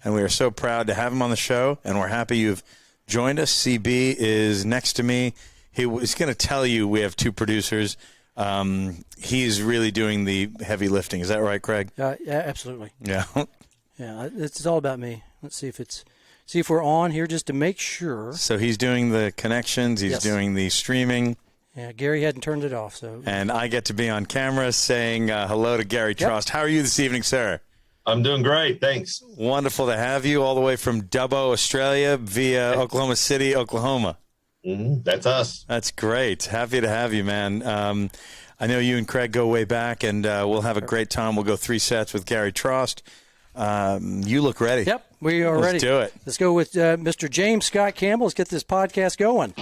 and we are so proud to have him on the show, and we're happy you've joined us. CB is next to me. He's going to tell you we have two producers. He's really doing the heavy lifting. Is that right, Craig? Yeah, absolutely. Yeah. Yeah, it's all about me. Let's see if we're on here just to make sure. So he's doing the connections. He's doing the streaming. Yeah, Gary hadn't turned it off. And I get to be on camera saying hello to Gary Trost. How are you this evening, sir? I'm doing great, thanks. Wonderful to have you all the way from Dubbo, Australia, via Oklahoma City, Oklahoma. That's us. That's great. Happy to have you, man. I know you and Craig go way back, and we'll have a great time. We'll go 3 sets with Gary Trost. You look ready. Yep, we are ready. Let's do it. Let's go with Mr. James Scott Campbell. Let's get this podcast going.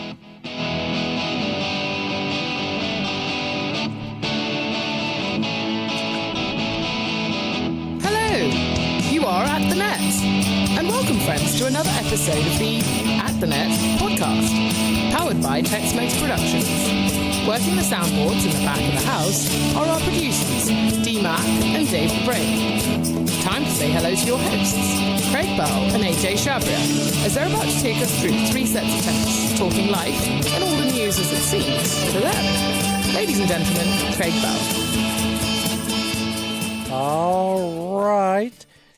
You are at the net. And welcome, friends, to another episode of the At the Net podcast, powered by Tex-Mex Productions. Working the soundboards in the back of the house are our producers, D-Mac and Dave the Brain. Time to say hello to your hosts, Craig Bell and AJ Shabria, as they're about to take us through 3 sets of tennis, talking life and all the news as it seems to them. Ladies and gentlemen, Craig Bell. All right.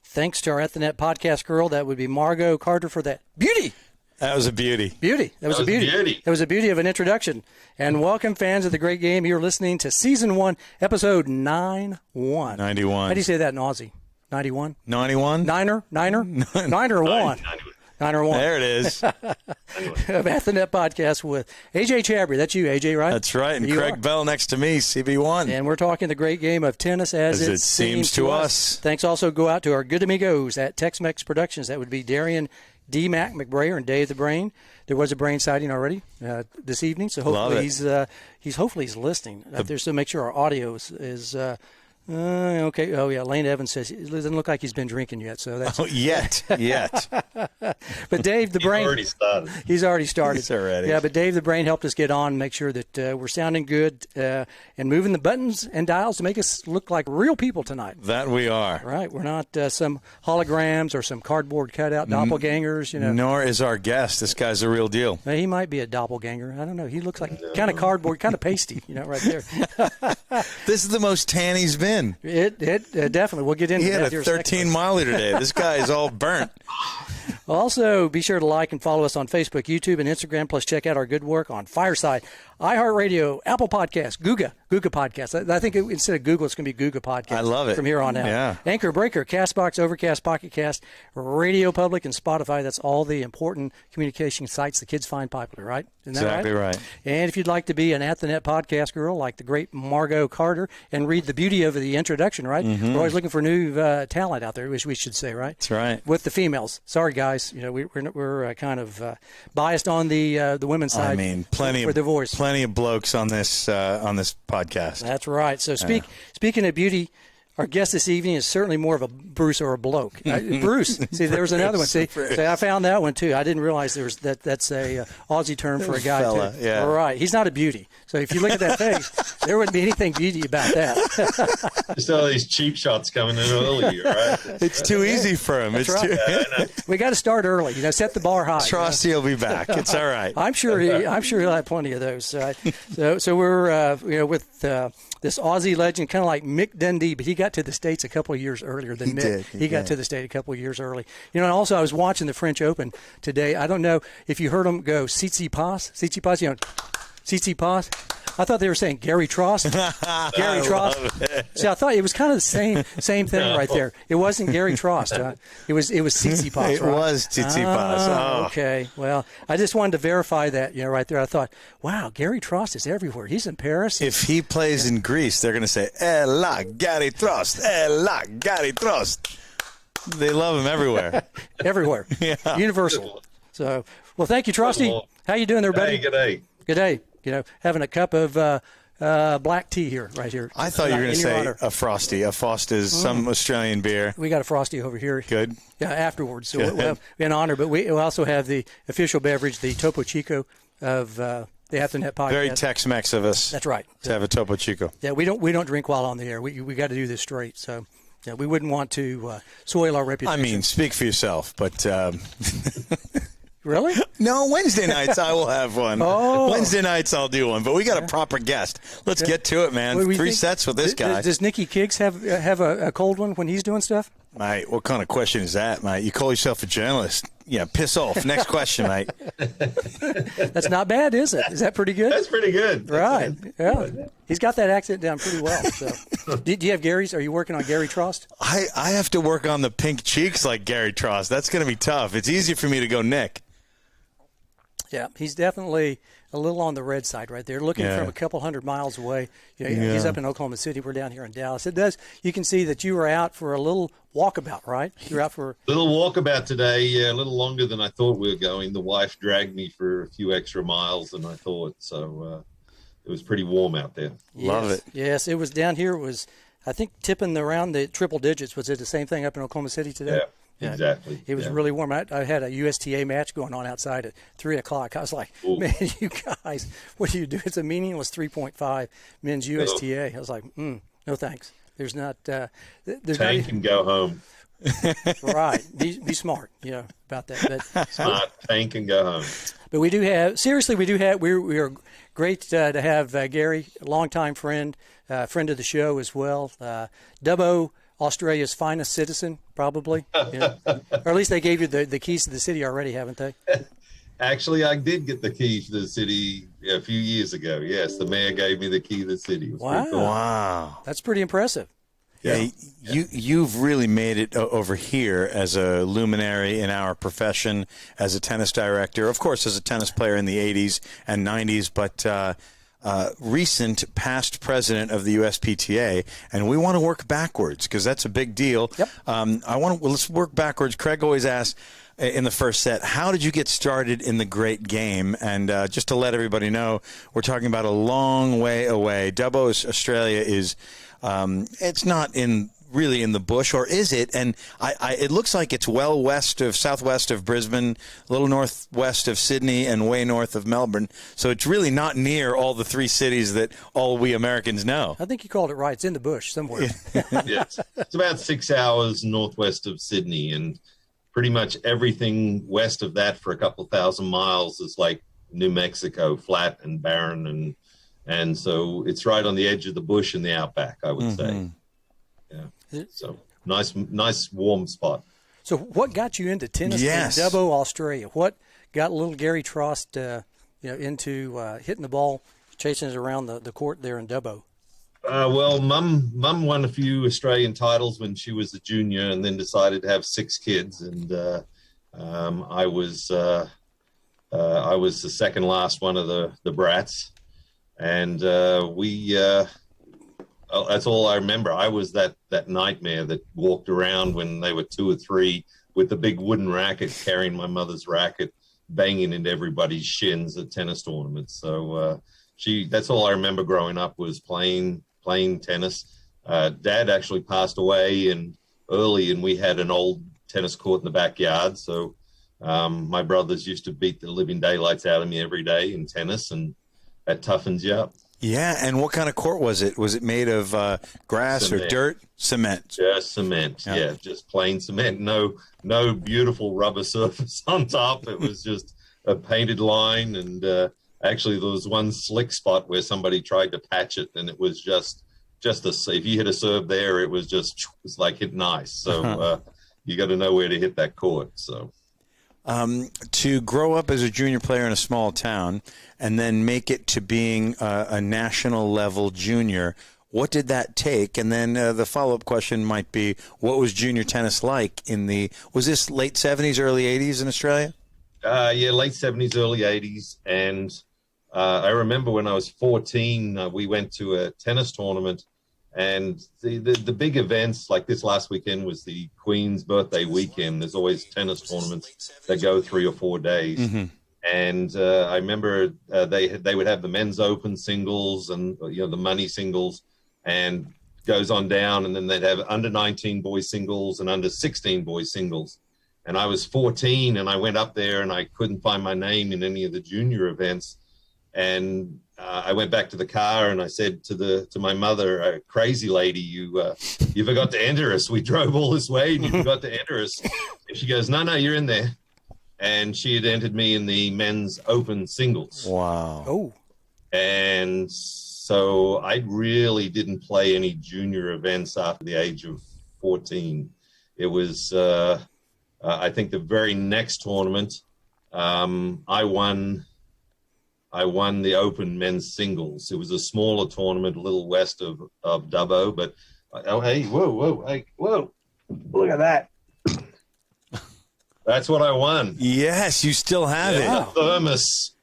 Thanks to our At the Net podcast girl. That would be Margot Carter for that beauty. That was a beauty. That was a beauty. That was a beauty of an introduction. And welcome, fans of the great game. You're listening to Season 1, Episode 91. 91. How do you say that in Aussie? 91? 91? Niner? 1? 9 or 1. There it is. Of At the Net podcast with AJ Chabry. That's you, AJ, right? That's right. And Craig Bell next to me, CB1. And we're talking the great game of tennis as it seems to us. Thanks also go out to our good amigos at Tex-Mex Productions. That would be Darian D. Mac McBrayer and Dave the Brain. There was a brain sighting already this evening, so hopefully he's listening out there. So make sure our audio is okay. Oh, yeah. Lane Evans says it doesn't look like he's been drinking yet. So that's yet. But Dave the Brain. He's already started. Yeah, but Dave the Brain helped us get on and make sure that we're sounding good and moving the buttons and dials to make us look like real people tonight. That we are. Right. We're not some holograms or some cardboard cutout doppelgangers. Nor is our guest. This guy's a real deal. He might be a doppelganger. I don't know. He looks like kind of cardboard, kind of pasty, right there. This is the most tan he's been. It definitely. We'll get into that. He had a 13-miler today. This guy is all burnt. Also, be sure to like and follow us on Facebook, YouTube, and Instagram. Plus, check out our good work on Fireside, iHeartRadio, Apple Podcasts, Google Podcasts. I think instead of Google, it's going to be Google Podcasts. I love it. From here on out. Yeah. Anchor, Breaker, CastBox, Overcast, Pocket Cast, Radio Public, and Spotify. That's all the important communication sites the kids find popular, right? Isn't that exactly right? And if you'd like to be an At the Net podcast girl like the great Margot Carter and read the beauty of the introduction, right? We're always looking for new talent out there, which we should say, right? That's right. With the females. Sorry, guys. We're kind of biased on the women's side. I mean, plenty of blokes on this podcast. That's right. So speaking of beauty, our guest this evening is certainly more of a Bruce or a bloke. Bruce. See, there was another one. See, I found that one too. I didn't realize that's a Aussie term for a guy fella, too. Yeah. All right. He's not a beauty. So if you look at that face, there wouldn't be anything beauty about that. Just all these cheap shots coming in early, right? It's too easy for him. That's right. We got to start early. Set the bar high. Trosty will be back. It's all right. I'm sure he'll have plenty of those. So we're with this Aussie legend, kind of like Mick Dundee, but he got to the States a couple of years earlier than Mick. He got to the States a couple of years early. And also I was watching the French Open today. I don't know if you heard him go Tsitsipas, Tsitsipas. I thought they were saying Gary Trost. Gary Trost. See, I thought it was kind of the same thing right there. It wasn't Gary Trost. It was Tsitsipas. Right? It was Tsitsipas. Okay. Well, I just wanted to verify that. Right there. I thought, wow, Gary Trost is everywhere. He's in Paris. If he plays in Greece, they're going to say, "La Gary Trost, la Gary Trost." They love him everywhere. Everywhere. Yeah. Universal. So, well, thank you, Trosty. How you doing there, buddy? Hey, good day. Good day. Having a cup of black tea here, right here. I thought you were going to say a Frosty. A Frost is some Australian beer. We got a Frosty over here. Good. Yeah, afterwards. So we're in honor. But we also have the official beverage, the Topo Chico of the At the Net podcast. Very Tex-Mex of us. That's right. To have a Topo Chico. Yeah, we don't drink while on the air. We got to do this straight. So Yeah, we wouldn't want to soil our I reputation. mean, speak for yourself, but Really? no, Wednesday nights I will have one. Oh. Wednesday nights I'll do one, but we got a proper guest. Let's get to it, man. What do we 3 think? sets with this guy. Does Nicky Kiggs have a cold one when he's doing stuff? Mate, what kind of question is that, mate? You call yourself a journalist? Yeah, piss off. Next question, mate. That's not bad, is it? Is that pretty good? That's pretty good. Right. Yeah. He's got that accent down pretty well. So, do you have Gary's? Are you working on Gary Trost? I have to work on the pink cheeks like Gary Trost. That's going to be tough. It's easier for me to go Nick. Yeah, he's definitely a little on the red side right there, looking from a couple hundred miles away. He's up in Oklahoma City. We're down here in Dallas. You can see that you were out for a little walkabout, right? You're out for Little walkabout today, yeah, a little longer than I thought we were going. The wife dragged me for a few extra miles than I thought, so it was pretty warm out there. Love it. Yes, it was down here. It was, I think, tipping around the triple digits. Was it the same thing up in Oklahoma City today? Yeah, exactly. It was really warm. I had a USTA match going on outside at 3 o'clock. I was like, man, you guys, what do you do? It's a meaningless 3.5 men's USTA. I was like, no thanks. There's not. There's Tank and go home. Right. Be smart, about that. But, Smart, tank and go home. but we do have, we are great to have Gary, a longtime friend of the show as well. Dubbo, Australia's finest citizen, probably. Or at least they gave you the keys to the city already, haven't they? Actually, I did get the key to the city a few years ago. Yes, the mayor gave me the key to the city. It was pretty cool. Wow. That's pretty impressive. Yeah. You've really made it over here as a luminary in our profession, as a tennis director, of course, as a tennis player in the 80s and 90s, but recent past president of the USPTA, and we want to work backwards because that's a big deal. Yep. Let's work backwards. Craig always asks in the first set, how did you get started in the great game? And just to let everybody know, we're talking about a long way away. Dubbo, Australia is, it's not really in the bush, or is it? And it looks like it's well southwest of Brisbane, a little northwest of Sydney, and way north of Melbourne. So it's really not near all the 3 cities that all we Americans know. I think you called it right. It's in the bush somewhere. Yes, it's about 6 hours northwest of Sydney, and pretty much everything west of that for a couple thousand miles is like New Mexico, flat and barren, and so it's right on the edge of the bush in the outback, I would say. Yeah. So nice warm spot. So what got you into tennis in Dubbo, Australia? What got little Gary Trost, into hitting the ball, chasing it around the court there in Dubbo? Well, Mum won a few Australian titles when she was a junior, and then decided to have 6 kids, and I was the second last one of the brats, and that's all I remember. I was that nightmare that walked around when they were 2 or 3 with the big wooden racket, carrying my mother's racket, banging into everybody's shins at tennis tournaments. So that's all I remember growing up, was playing tennis. Dad actually passed away early, and we had an old tennis court in the backyard. So my brothers used to beat the living daylights out of me every day in tennis, and that toughens you up. Yeah, and what kind of court was it? Was it made of grass Cement. or dirt? Cement. Just cement, yeah, just plain cement. No beautiful rubber surface on top. It was just a painted line, and actually there was one slick spot where somebody tried to patch it, and it was just if you hit a serve there, it was like hitting ice. So you got to know where to hit that court. So. To grow up as a junior player in a small town and then make it to being a national level junior, what did that take? And then the follow-up question might be, what was junior tennis like was this late 70s, early 80s in Australia? Yeah, late 70s, early 80s. And I remember when I was 14, we went to a tennis tournament. And the big events, like this last weekend was the Queen's birthday weekend. There's always tennis tournaments that go 3 or 4 days. Mm-hmm. And I remember they would have the men's open singles and the money singles, and goes on down. And then they'd have under 19 boys singles and under 16 boys singles. And I was 14, and I went up there, and I couldn't find my name in any of the junior events. And I went back to the car and I said to my mother, "Crazy lady, you forgot to enter us. We drove all this way and you forgot to enter us." And she goes, "No, you're in there." And she had entered me in the men's open singles. Wow. Oh. And so I really didn't play any junior events after the age of 14. It was, I think, the very next tournament, I won the open men's singles. It was a smaller tournament, a little west of Dubbo, but hey, whoa, look at that. That's what I won. Yes, you still have it. A thermos.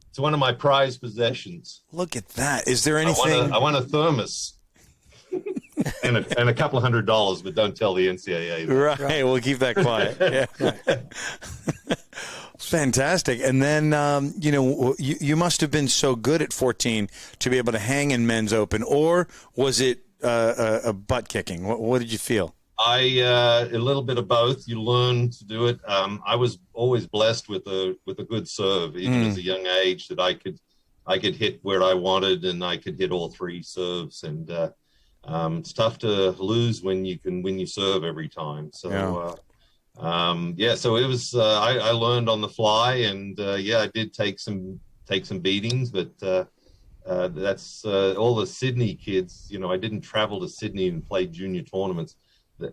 It's one of my prized possessions. Look at that. Is there anything? I won a thermos. and a couple of $100, but don't tell the NCAA that. Right, we'll keep that quiet. Yeah. Fantastic. And then, you must have been so good at 14 to be able to hang in men's open, or was it a butt kicking? What did you feel? A little bit of both. You learn to do it. I was always blessed with a good serve, even as a young age, that I could hit where I wanted, and I could hit all three serves. And it's tough to lose when you serve every time. So so it was. I learned on the fly, and I did take some beatings, but that's all the Sydney kids. I didn't travel to Sydney and play junior tournaments.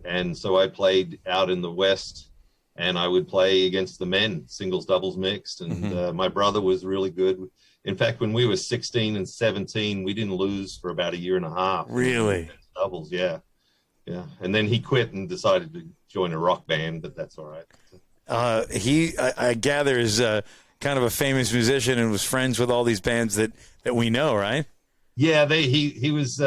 And so I played out in the West, and I would play against the men, singles, doubles, mixed. And my brother was really good. In fact, when we were 16 and 17, we didn't lose for about a year and a half. Really? Doubles, yeah. And then he quit and decided to join a rock band, but that's all right. I gather, is kind of a famous musician and was friends with all these bands that we know, right? Yeah, he was.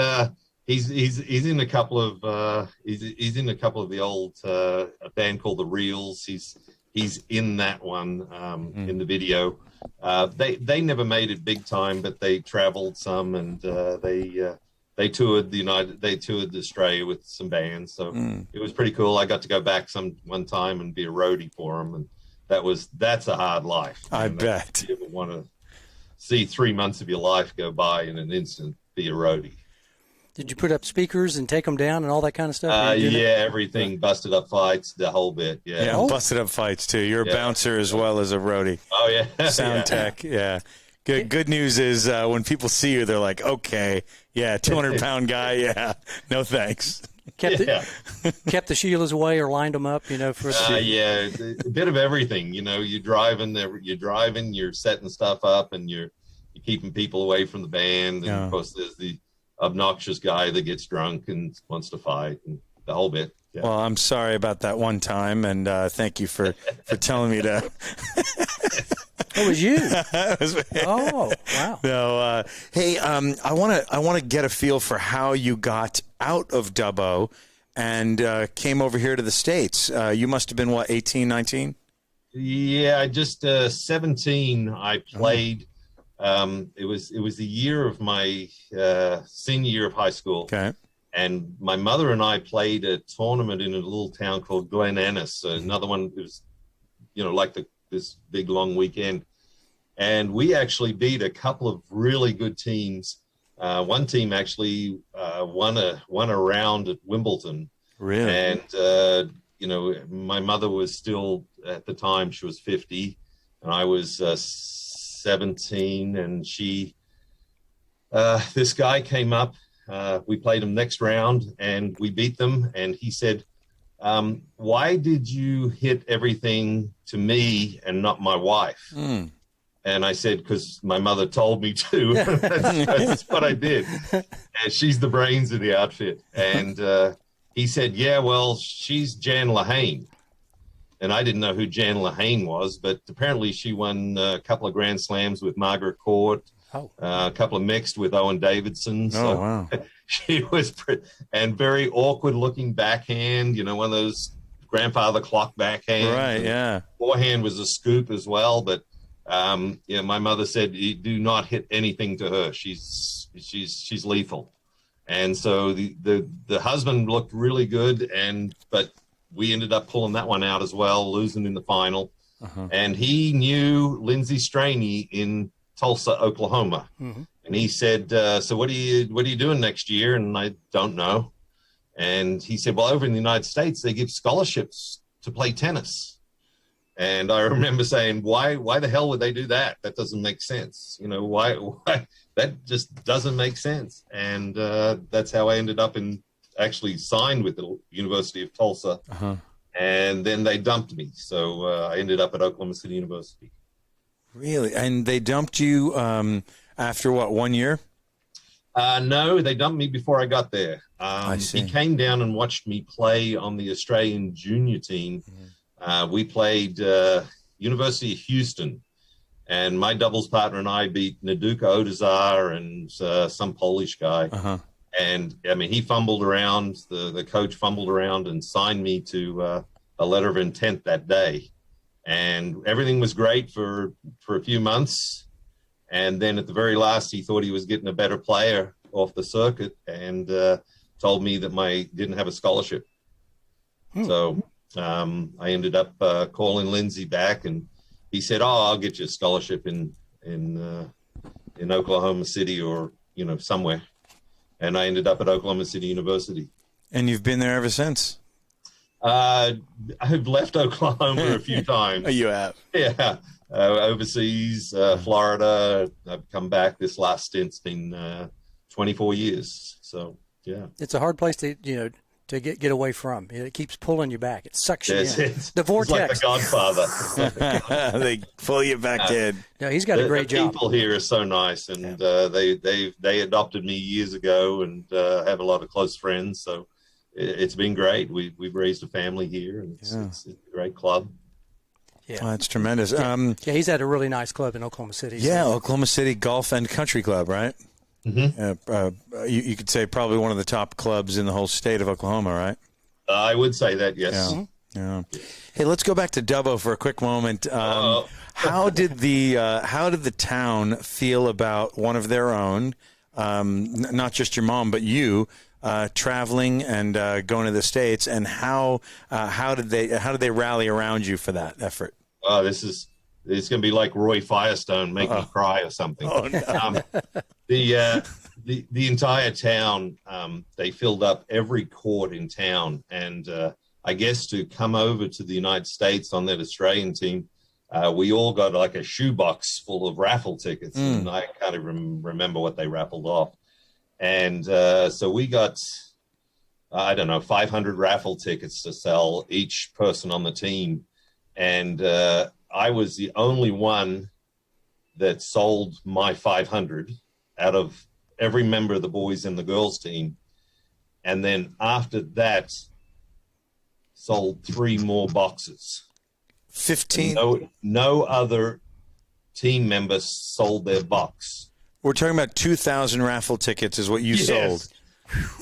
He's in a couple of he's in a couple of the old a band called the Reels. He's in that one in the video. They never made it big time, but they traveled some, and they toured Australia with some bands. So it was pretty cool. I got to go back one time and be a roadie for them, and that's a hard life. I bet. You ever want to see 3 months of your life go by in an instant, be a roadie. Did you put up speakers and take them down and all that kind of stuff? Everything. Busted up fights, the whole bit. Yeah, busted up fights too. You're a bouncer as well as a roadie. Oh yeah, sound tech. Yeah. Good news is when people see you, they're like, okay, 200-pound guy. Yeah, no thanks. Kept the Sheilas away or lined them up, for the a bit of everything. You're driving, you're setting stuff up, and you're keeping people away from the band, and of course there's the obnoxious guy that gets drunk and wants to fight, and the whole bit. Yeah. Well, I'm sorry about that one time, and thank you for telling me to. It was you. Oh, wow. No, hey, I want to get a feel for how you got out of Dubbo and came over here to the States. You must have been, 18, 19? Yeah, just 17. I played. It was the year of my senior year of high school. Okay. And my mother and I played a tournament in a little town called Glen Ennis. Another one, it was, like this big long weekend. And we actually beat a couple of really good teams. One team actually won a round at Wimbledon. Really? And, my mother was still, at the time, she was 50, and I was 17. And this guy came up. We played him next round, and we beat them. And he said, why did you hit everything to me and not my wife? And I said, because my mother told me to. That's what I did. And she's the brains of the outfit. And he said, she's Jan Lehane. And I didn't know who Jan Lehane was, but apparently she won a couple of Grand Slams with Margaret Court, a couple of mixed with Owen Davidson. So wow. She was and very awkward looking backhand, one of those grandfather clock backhands. Right, yeah. Forehand was a scoop as well, but my mother said, you do not hit anything to her. She's lethal. And so the husband looked really good, but we ended up pulling that one out as well, losing in the final. And he knew Lindsay Straney in Tulsa, Oklahoma. Mm-hmm. And he said, so what are you doing next year? And I don't know. And he said, well, over in the United States, they give scholarships to play tennis. And I remember saying, why the hell would they do that? That doesn't make sense. You know, why that just doesn't make sense. And that's how I ended up actually signed with the University of Tulsa. Uh-huh. And then they dumped me. So I ended up at Oklahoma City University. Really? And they dumped you after what, 1 year? No, they dumped me before I got there. I see. He came down and watched me play on the Australian junior team. Mm-hmm. We played University of Houston, and my doubles partner and I beat Naduka Odazar and some Polish guy. Uh-huh. And, I mean, he fumbled around, the coach fumbled around and signed me to a letter of intent that day. And everything was great for a few months. And then at the very last, he thought he was getting a better player off the circuit and told me that didn't have a scholarship. So I ended up calling Lindsay back, and he said, I'll get you a scholarship in Oklahoma City or, you know, somewhere. And I ended up at Oklahoma City University. And you've been there ever since? I've left Oklahoma a few times. Oh, you have? Yeah. Overseas, Florida. I've come back. This last stint's been 24 years. So, yeah. It's a hard place to get away from. It keeps pulling you back. It sucks you in. The vortex. It's like The Godfather. They pull you back in. No, he's got a great job. The people here are so nice, and they adopted me years ago, and have a lot of close friends. So it's been great. We've raised a family here, and it's a great club. Yeah, that's tremendous. Yeah, he's at a really nice club in Oklahoma City. Yeah, Oklahoma City Golf and Country Club, right? Mm-hmm. You could say probably one of the top clubs in the whole state of Oklahoma, right? I would say that, yes. Yeah. Mm-hmm. Yeah. Hey, let's go back to Dubbo for a quick moment. How did the town feel about one of their own, not just your mom, but you, traveling and going to the States, and how did they rally around you for that effort? It's going to be like Roy Firestone, make me cry or something. Oh, no. The entire town, they filled up every court in town, and I guess to come over to the United States on that Australian team, we all got like a shoebox full of raffle tickets, and I can't even remember what they raffled off. And so we got, 500 raffle tickets to sell each person on the team. And I was the only one that sold my 500 out of every member of the boys and the girls team. And then after that, sold 3 more boxes. 15? No other team member sold their box. We're talking about 2,000 raffle tickets is what you sold.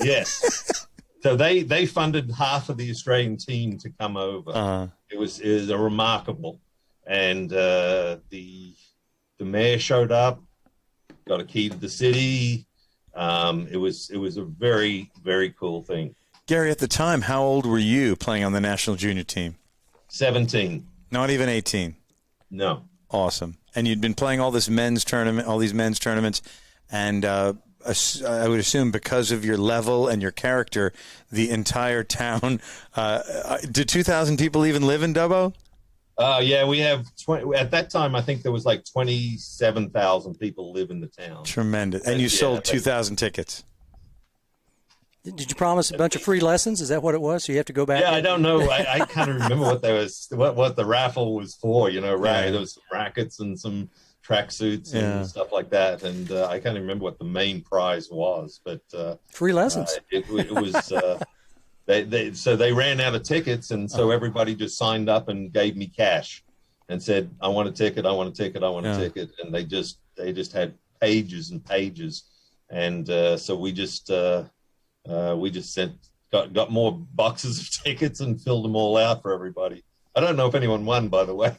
Yes. So they funded half of the Australian team to come over. Uh-huh. It was a remarkable. And the mayor showed up, got a key to the city. It was a very, very cool thing. Gary, at the time, how old were you playing on the national junior team? 17. Not even 18. No. Awesome. And you'd been playing all these men's tournaments, and I would assume because of your level and your character, the entire town. Did 2,000 people even live in Dubbo? Yeah, we have 20. At that time, I think there was like 27,000 people live in the town. Tremendous. And you sold 2,000 tickets. Did you promise a bunch of free lessons? Is that what it was? So you have to go back? Yeah, I don't know. I kind of remember what the raffle was for. You know, there was some rackets and some tracksuits and stuff like that. And I can't remember what the main prize was, but free lessons. It was. So they ran out of tickets, and so everybody just signed up and gave me cash, and said, "I want a ticket. I want a ticket. I want a ticket." And they just had pages and pages, and so we just got more boxes of tickets and filled them all out for everybody. I don't know if anyone won, by the way.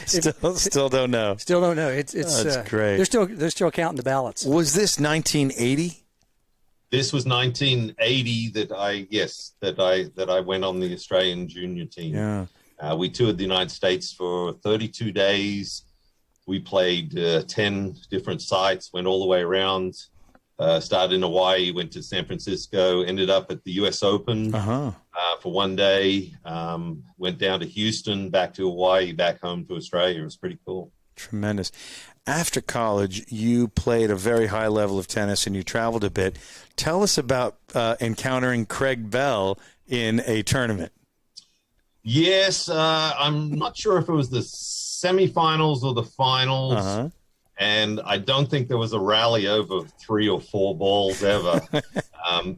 Still don't know. Still don't know. It's great. They're still counting the ballots. Was this 1980? This was 1980 that I went on the Australian junior team. Yeah. We toured the United States for 32 days. we played 10 different sites, went all the way around, started in Hawaii, went to San Francisco, ended up at the U.S. Open for one day, went down to Houston, back to Hawaii, back home to Australia. It was pretty cool. Tremendous. After college, you played a very high level of tennis and you traveled a bit. Tell us about encountering Craig Bell in a tournament. Yes, I'm not sure if it was the semifinals or the finals, and I don't think there was a rally over 3 or 4 balls ever.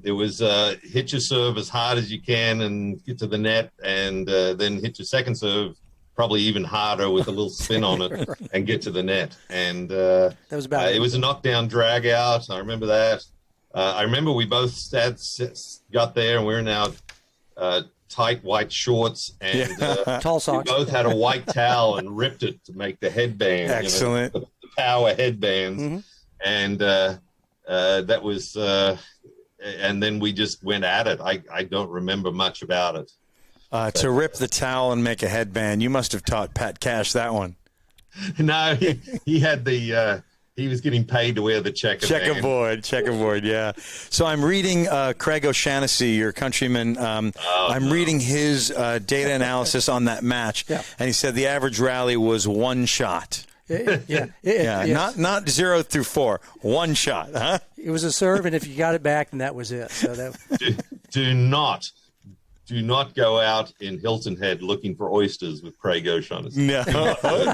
It was hit your serve as hard as you can and get to the net, and then hit your second serve probably even harder with a little spin on it and get to the net. And that was about it was a knockdown drag out. I remember that. I remember we both got there and we were in our tight white shorts and tall socks. We both had a white towel and ripped it to make the headband. Excellent. The power headbands. And that was, and then we just went at it. I don't remember much about it. To rip the towel and make a headband, you must have taught Pat Cash that one. No, he had the he was getting paid to wear the checkerboard, yeah. So I'm reading Craig O'Shaughnessy, your countryman. I'm reading his data analysis on that match, and he said the average rally was 1 shot. Not 0 through 4, 1 shot, huh? It was a serve, and if you got it back, then that was it. So that do not go out in Hilton Head looking for oysters with Craig O'Shaughnessy. No,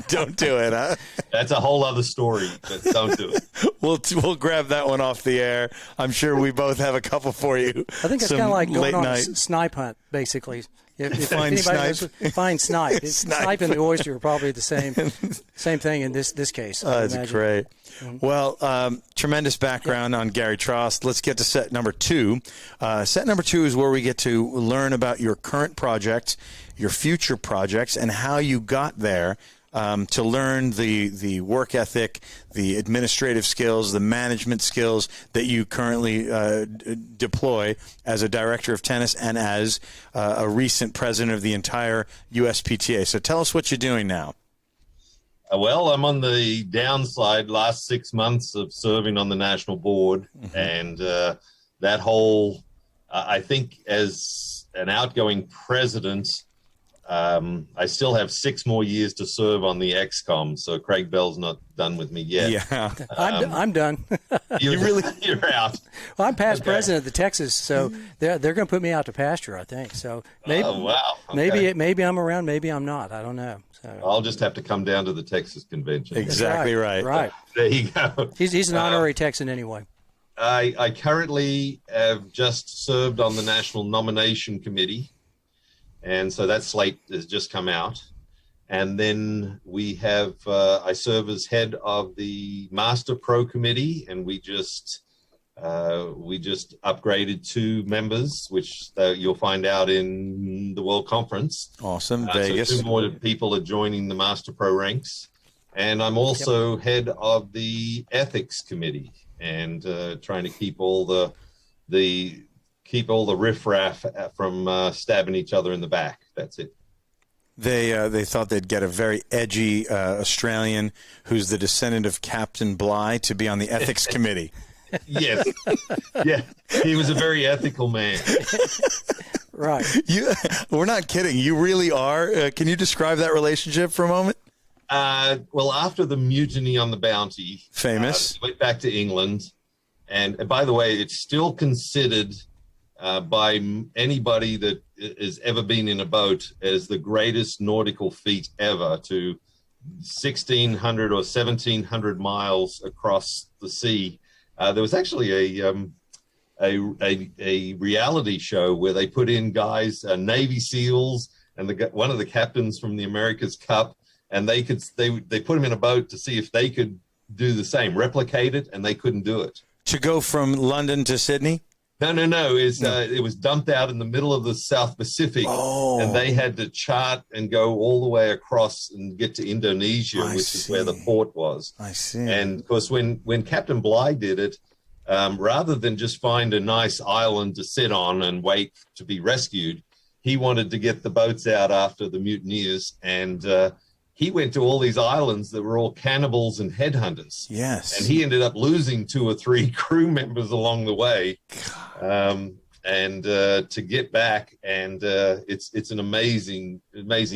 don't do it, huh? That's a whole other story, but don't do it. We'll grab that one off the air. I'm sure we both have a couple for you. I think it's kind of like going on a snipe hunt, basically. If find snipe. Find snipe. Snipe and the oyster are probably the same thing in this case. That's great. Well, tremendous background on Gary Trost. Let's get to set number 2. Set number 2 is where we get to learn about your current projects, your future projects, and how you got there. To learn the work ethic, the administrative skills, the management skills that you currently deploy as a director of tennis and as a recent president of the entire USPTA. So tell us what you're doing now. Well, I'm on the downside last 6 months of serving on the national board. And that whole, I think as an outgoing president, I still have 6 more years to serve on the XCOM, so Craig Bell's not done with me yet. Yeah, I'm done. You're out. Well, I'm past president of the Texas, so they're going to put me out to pasture, I think. So maybe, maybe I'm around, maybe I'm not. I don't know. So I'll just have to come down to the Texas convention. Exactly right. Right. There you go. He's an honorary Texan anyway. I currently have just served on the National Nomination Committee. And so that slate has just come out. And then we have, I serve as head of the Master Pro Committee, and we just upgraded 2 members, which you'll find out in the World Conference. Awesome. Vegas. So 2 more people are joining the Master Pro ranks. And I'm also head of the Ethics Committee and trying to keep all the riffraff from stabbing each other in the back. That's it. They thought they'd get a very edgy Australian who's the descendant of Captain Bligh to be on the ethics committee. Yes. Yeah. He was a very ethical man. Right. We're not kidding. You really are. Can you describe that relationship for a moment? Well, after the mutiny on the Bounty, famous, went back to England. And by the way, it's still considered by anybody that has ever been in a boat as the greatest nautical feat ever, to 1,600 or 1,700 miles across the sea. There was actually a reality show where they put in guys, Navy SEALs, and one of the captains from the America's Cup, and they put them in a boat to see if they could do the same, replicate it, and they couldn't do it. To go from London to Sydney? No. It was dumped out in the middle of the South Pacific, and they had to chart and go all the way across and get to Indonesia, which is where the port was. I see. And, of course, when Captain Bligh did it, rather than just find a nice island to sit on and wait to be rescued, he wanted to get the boats out after the mutineers, and he went to all these islands that were all cannibals and headhunters. Yes. And he ended up losing 2 or 3 crew members along the way. To get back, and it's an amazing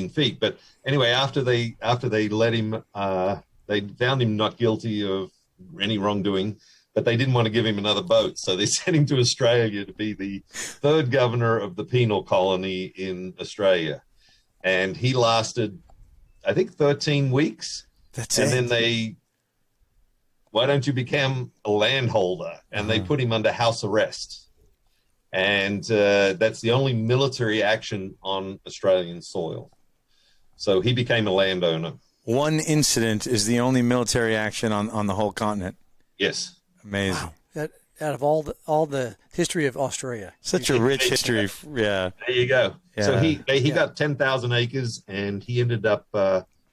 feat. But anyway, after they let him, they found him not guilty of any wrongdoing, but they didn't want to give him another boat, so they sent him to Australia to be the 3rd governor of the penal colony in Australia, and he lasted, I think, 13 weeks. That's and it. then they, why don't you become a landholder? And they put him under house arrest. And that's the only military action on Australian soil. So he became a landowner. One incident is the only military action on the whole continent. Yes. Amazing. Wow. Out of all the history of Australia. Such a rich history. Yeah. There you go. Yeah. So he got 10,000 acres, and he ended up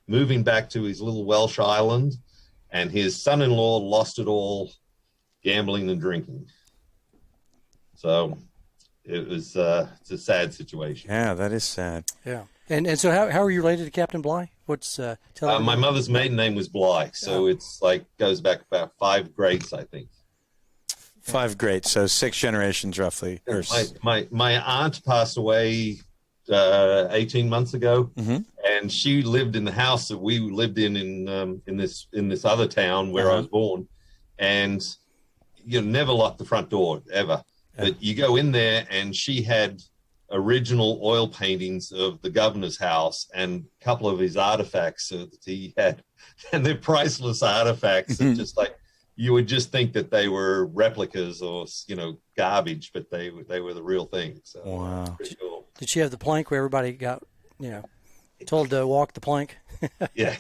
moving back to his little Welsh island, and his son-in-law lost it all gambling and drinking. So it was it's a sad situation. Yeah, that is sad. Yeah. And so how are you related to Captain Bligh? What's my mother's maiden name was Bligh, so it's like goes back about 5 greats, I think. 5 greats, so 6 generations roughly. My aunt passed away 18 months ago, and she lived in the house that we lived in this other town where I was born, and you never locked the front door ever. But you go in there, and she had original oil paintings of the governor's house and a couple of his artifacts that he had, and they're priceless artifacts. And just like you would just think that they were replicas or garbage, but they were the real thing. So wow, pretty cool. Did she have the plank where everybody got told to walk the plank? Yeah,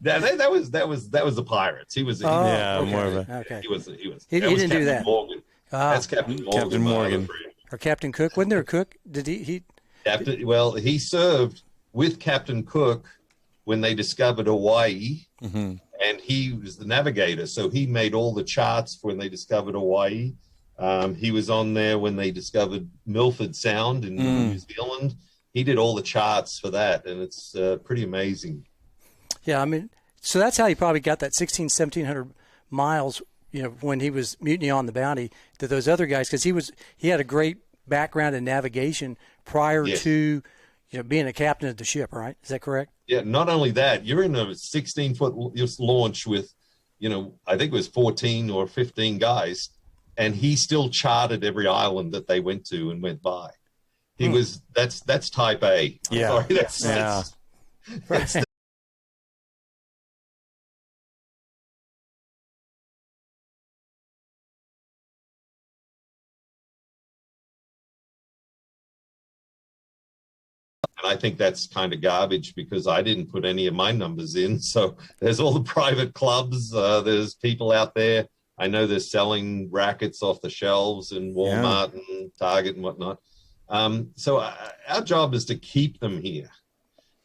that was the Pirates. He was more of a okay. He was He didn't do that. Morgan. That's Captain Morgan. Captain Morgan. Or Captain Cook. Wasn't there a cook? Did he he served with Captain Cook when they discovered Hawaii, and he was the navigator. So he made all the charts for when they discovered Hawaii. He was on there when they discovered Milford Sound in New Zealand. He did all the charts for that, and it's pretty amazing. Yeah, I mean, so that's how he probably got that 1,700 miles, when he was mutiny on the Bounty, to those other guys, because he had a great background in navigation prior to being a captain of the ship, right? Is that correct? Yeah, not only that, you're in a 16-foot launch with, I think it was 14 or 15 guys, and he still charted every island that they went to and went by. He was that's type A. Yeah. Sorry, that's and I think that's kind of garbage because I didn't put any of my numbers in. So there's all the private clubs. There's people out there. I know they're selling rackets off the shelves in Walmart and Target and whatnot. So our job is to keep them here.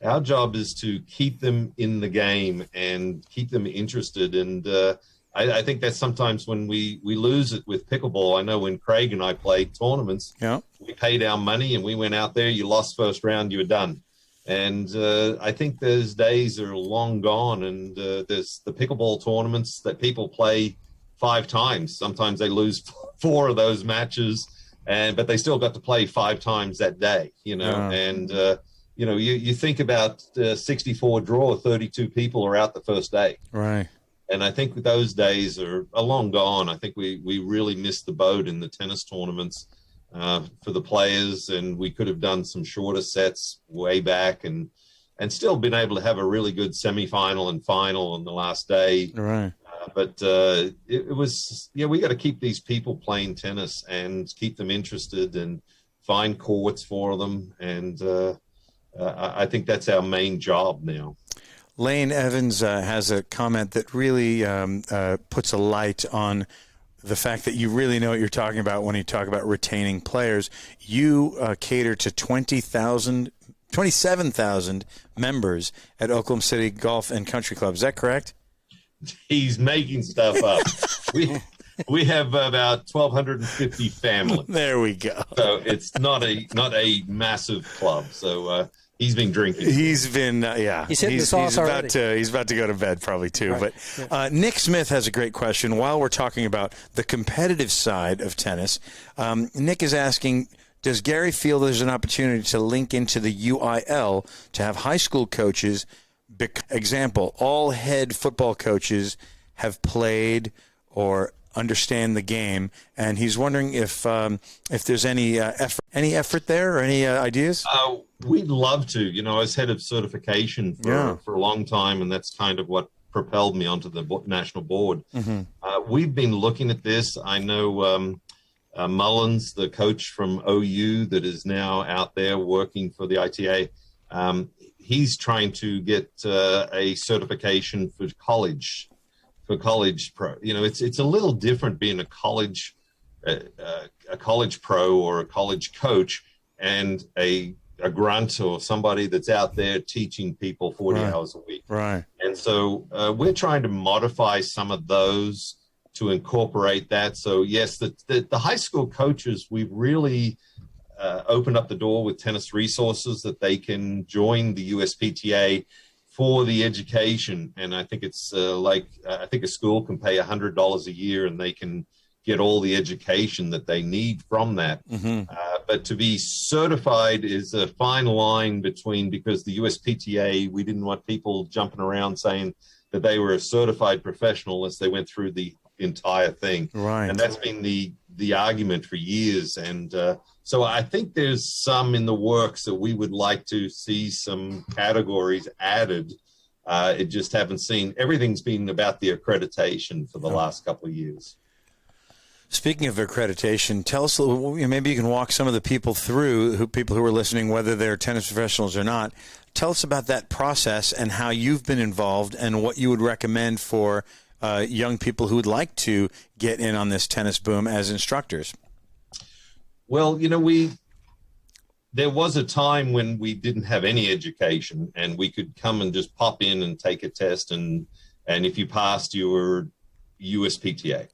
Our job is to keep them in the game and keep them interested. And I think that sometimes when we lose it with pickleball, I know when Craig and I played tournaments, we paid our money and we went out there, you lost first round, you were done. And I think those days are long gone. And there's the pickleball tournaments that people play 5 times. Sometimes they lose 4 of those matches, but they still got to play 5 times that day, and you think about 64 draw, 32 people are out the first day. Right. And I think those days are long gone. I think we really missed the boat in the tennis tournaments for the players, and we could have done some shorter sets way back and still been able to have a really good semifinal and final on the last day. Right. But it was, we got to keep these people playing tennis and keep them interested and find courts for them. And I think that's our main job now. Lane Evans has a comment that really puts a light on the fact that you really know what you're talking about when you talk about retaining players. You cater to 27,000 members at Oklahoma City Golf and Country Club. Is that correct? He's making stuff up. We have about 1,250 families. There we go. So it's not a massive club. So He's been drinking. He's been, yeah. He's hitting the sauce already. He's about to go to bed probably too. Right. But Nick Smith has a great question. While we're talking about the competitive side of tennis, Nick is asking, does Gary feel there's an opportunity to link into the UIL to have high school coaches? Example, all head football coaches have played or understand the game, and he's wondering if there's any effort there or any ideas. We'd love to. You know, I was head of certification for a long time, and that's kind of what propelled me onto the national board. We've been looking at this. I know Mullins, the coach from OU that is now out there working for the ITA, he's trying to get a certification for college pro. You know, it's a little different being a college pro or a college coach and a grunt or somebody that's out there teaching people 40 hours a week. Right. And so we're trying to modify some of those to incorporate that. So yes, the high school coaches, we've really opened up the door with tennis resources that they can join the USPTA for the education. And I think it's I think a school can pay $100 a year and they can get all the education that they need from that. But to be certified is a fine line between, because the USPTA, we didn't want people jumping around saying that they were a certified professional unless they went through the entire thing. Right. And that's been the argument for years. And so I think there's some in the works that we would like to see some categories added. It just haven't seen. Everything's been about the accreditation for the last couple of years. Speaking of accreditation, tell us, maybe you can walk some of the people through, people who are listening, whether they're tennis professionals or not. Tell us about that process and how you've been involved and what you would recommend for young people who would like to get in on this tennis boom as instructors. Well, you know, there was a time when we didn't have any education and we could come and just pop in and take a test, and if you passed, you were USPTA.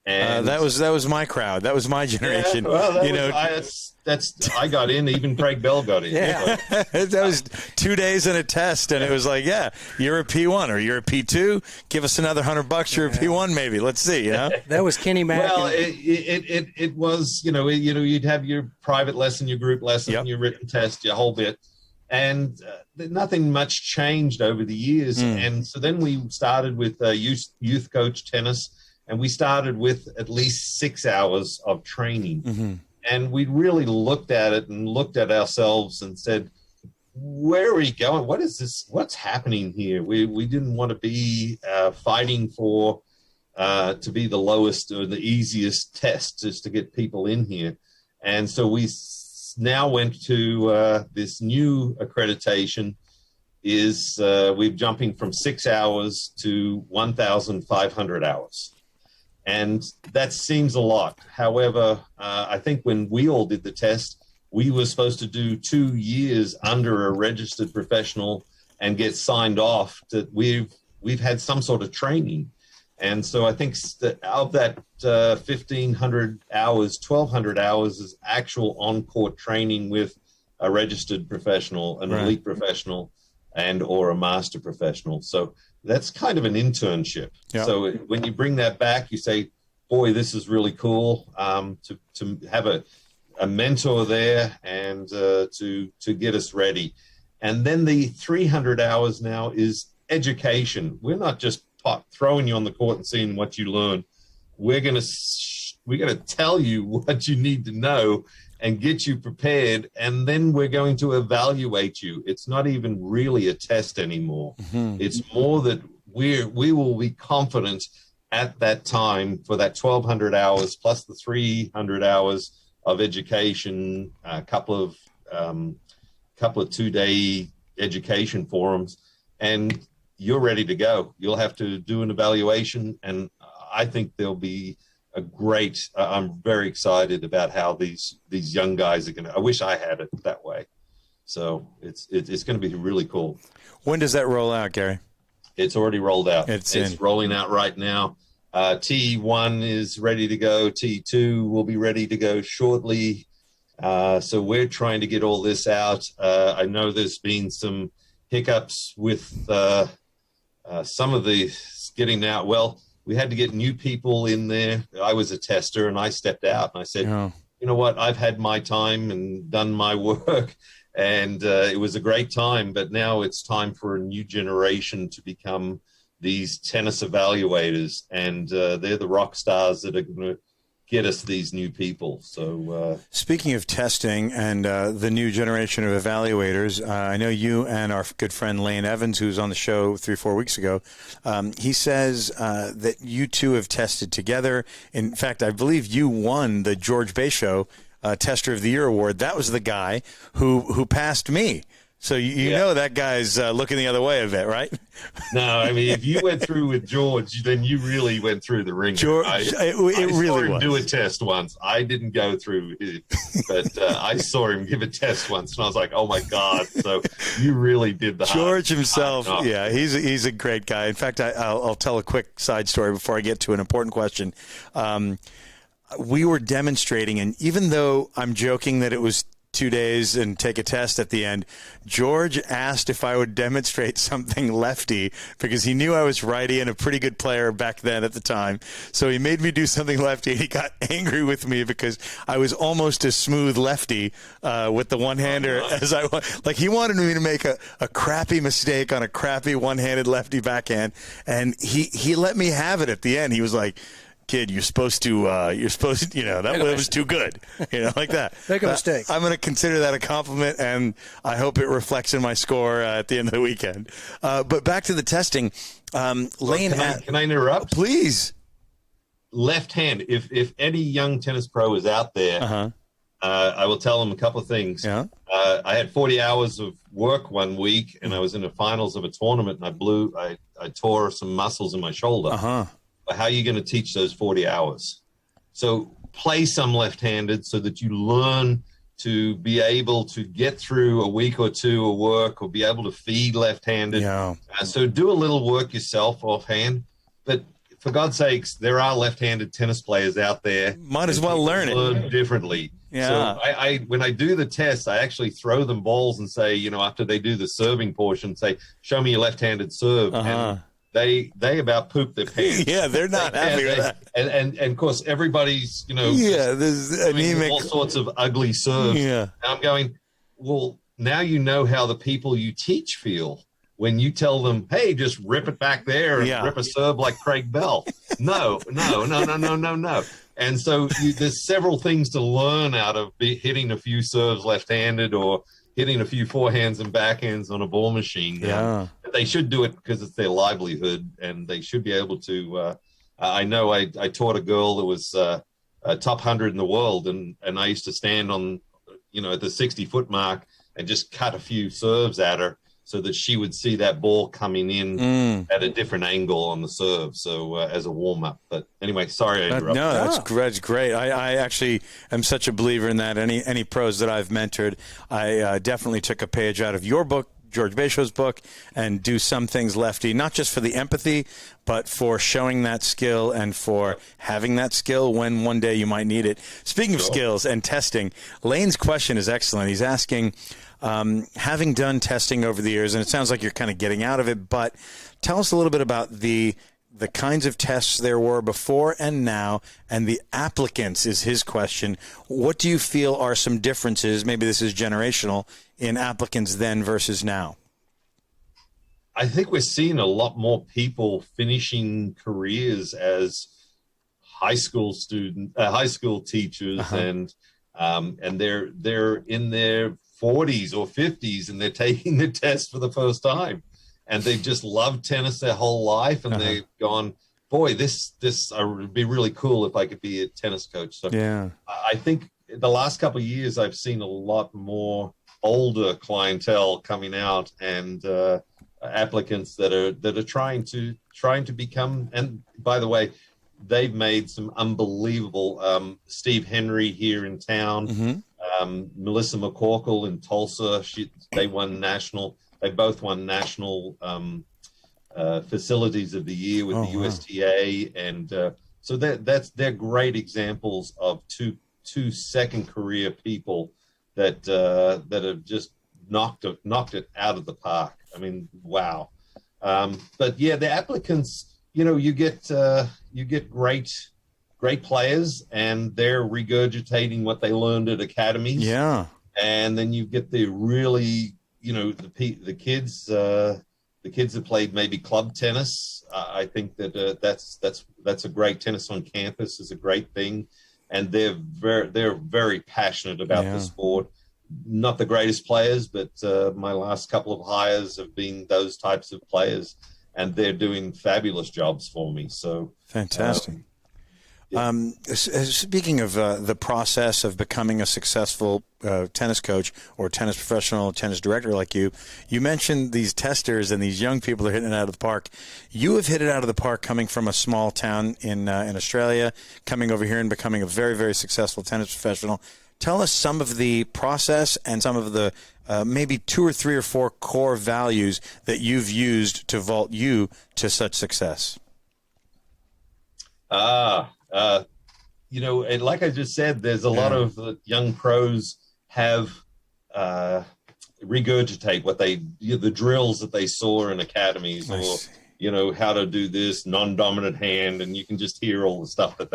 And that was my crowd. That was my generation. Yeah, well, I got in. Even Craig Bell got in. Yeah, that was 2 days in a test, and it was like, yeah, you're a P1 or you're a P2. Give us another $100. You're a P1, maybe. Let's see. You know, that was Kenny Mack. Well, it was. You know, you'd have your private lesson, your group lesson, your written test, your whole bit, and nothing much changed over the years. And so then we started with youth coach tennis. And we started with at least 6 hours of training. And we really looked at it and looked at ourselves and said, where are we going? What is this? What's happening here? We didn't want to be fighting for to be the lowest or the easiest test just to get people in here. And so we now went to this new accreditation we're jumping from 6 hours to 1,500 hours. And that seems a lot. However, I think when we all did the test, we were supposed to do 2 years under a registered professional and get signed off that we've had some sort of training. And so I think of that 1,500 hours, 1,200 hours is actual on-court training with a registered professional, an elite professional, and or a master professional. So that's kind of an internship. Yeah. So when you bring that back, you say, boy, this is really cool to have a mentor there and to get us ready. And then the 300 hours now is education. We're not just throwing you on the court and seeing what you learn. We're going to tell you what you need to know and get you prepared, and then we're going to evaluate you. It's not even really a test anymore. It's more that we will be confident at that time for that 1,200 hours plus the 300 hours of education, a couple of 2-day education forums, and you're ready to go. You'll have to do an evaluation, and I think there'll be a great. I'm very excited about how these young guys are going to. I wish I had it that way. So it's going to be really cool. When does that roll out, Gary? It's already rolled out. It's rolling out right now. T1 is ready to go. T2 will be ready to go shortly. So we're trying to get all this out. I know there's been some hiccups with some of the getting out. Well, we had to get new people in there. I was a tester, and I stepped out, and I said, you know what, I've had my time and done my work, and it was a great time, but now it's time for a new generation to become these tennis evaluators, and they're the rock stars that are going to get us these new people. So speaking of testing and the new generation of evaluators, I know you and our good friend Lane Evans, who was on the show 3-4 weeks ago, he says that you two have tested together. In fact, I believe you won the George Basho Tester of the Year award. That was the guy who passed me. So you know that guy's looking the other way a bit, right? No, I mean, if you went through with George, then you really went through the ringer. George, I really saw him was. do a test once. I didn't go through it, but I saw him give a test once, and I was like, oh, my God. So you really did the George himself, yeah, he's a great guy. In fact, I'll tell a quick side story before I get to an important question. We were demonstrating, and even though I'm joking that it was 2 days and take a test at the end, George asked if I would demonstrate something lefty because he knew I was righty and a pretty good player back then at the time. So he made me do something lefty, and he got angry with me because I was almost a smooth lefty with the one-hander as I was. Like, he wanted me to make a crappy mistake on a crappy one-handed lefty backhand, and he let me have it at the end. He was like, kid, you're supposed to, that was too good, like that. Make a mistake. I'm going to consider that a compliment, and I hope it reflects in my score at the end of the weekend. But back to the testing. Lane, can I interrupt? Please. Left hand. If any young tennis pro is out there, I will tell them a couple of things. Yeah. I had 40 hours of work one week, and I was in the finals of a tournament, and I tore some muscles in my shoulder. How are you going to teach those 40 hours? So play some left-handed so that you learn to be able to get through a week or two of work or be able to feed left-handed. Yeah. So do a little work yourself offhand. But for God's sakes, there are left-handed tennis players out there. Might as well learn it. Learn differently. Yeah. So I when I do the test, I actually throw them balls and say, after they do the serving portion, say, show me your left-handed serve. And they about poop their pants. Yeah, they're not happy with that. And of course, everybody's, there's anemic, all sorts of ugly serves. Yeah. And I'm going, well, now you know how the people you teach feel when you tell them, hey, just rip it back there and rip a serve like Craig Bell. No. And so there's several things to learn out of hitting a few serves left-handed or hitting a few forehands and backhands on a ball machine. Yeah. They should do it because it's their livelihood, and they should be able to. I know I taught a girl that was a top 100 in the world, and I used to stand on, at the 60-foot mark and just cut a few serves at her so that she would see that ball coming in at a different angle on the serve. So as a warm up. But anyway, sorry I interrupted. No, that's great. I actually am such a believer in that. Any pros that I've mentored, I definitely took a page out of your book, George Basho's book, and do some things lefty, not just for the empathy, but for showing that skill and for having that skill when one day you might need it. Speaking of skills and testing, Lane's question is excellent. He's asking, having done testing over the years, and it sounds like you're kind of getting out of it, but tell us a little bit about the kinds of tests there were before and now, and the applicants is his question. What do you feel are some differences, maybe this is generational, in applicants then versus now? I think we're seeing a lot more people finishing careers as high school teachers, and they're in their 40s or 50s, and they're taking the test for the first time. And they've just loved tennis their whole life, and they've gone, boy, this would be really cool if I could be a tennis coach. So I think the last couple of years I've seen a lot more older clientele coming out, and applicants that are trying to become. And by the way, they've made some unbelievable. Steve Henry here in town, Melissa McCorkle in Tulsa. They won national. They both won national facilities of the year with the USTA, and so they're great examples of two two second career people that have just knocked it out of the park. I mean, wow. But yeah, the applicants, you get great players, and they're regurgitating what they learned at academies. Yeah. And then you get the really, the kids that played maybe club tennis. I think that that's a great. Tennis on campus is a great thing, and they're very passionate about the sport. Not the greatest players, but my last couple of hires have been those types of players, and they're doing fabulous jobs for me. So fantastic. Speaking of the process of becoming a successful tennis coach or tennis professional, tennis director like you mentioned these testers and these young people are hitting it out of the park. You have hit it out of the park coming from a small town in Australia, coming over here and becoming a very, very successful tennis professional. Tell us some of the process and some of the maybe 2 or 3 or 4 core values that you've used to vault you to such success. And like I just said, there's a lot of young pros have regurgitate what the drills that they saw in academies, or how to do this non-dominant hand, and you can just hear all the stuff that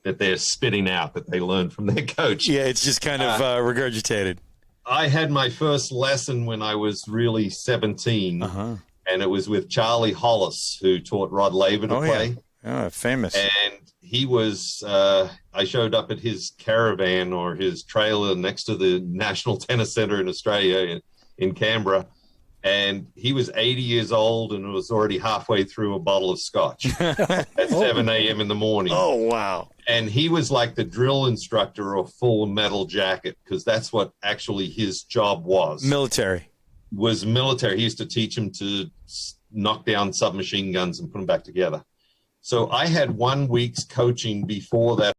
they're spitting out that they learned from their coach. Yeah, it's just kind of regurgitated. I had my first lesson when I was really 17, and it was with Charlie Hollis, who taught Rod Laver to play. Yeah. Famous. And he was, I showed up at his caravan or his trailer next to the National Tennis Center in Australia in Canberra. And he was 80 years old and was already halfway through a bottle of scotch at 7 a.m. in the morning. Oh, wow. And he was like the drill instructor or full metal jacket, because that's what actually his job was. Military. He used to teach him to knock down submachine guns and put them back together. So I had 1 week's coaching before that.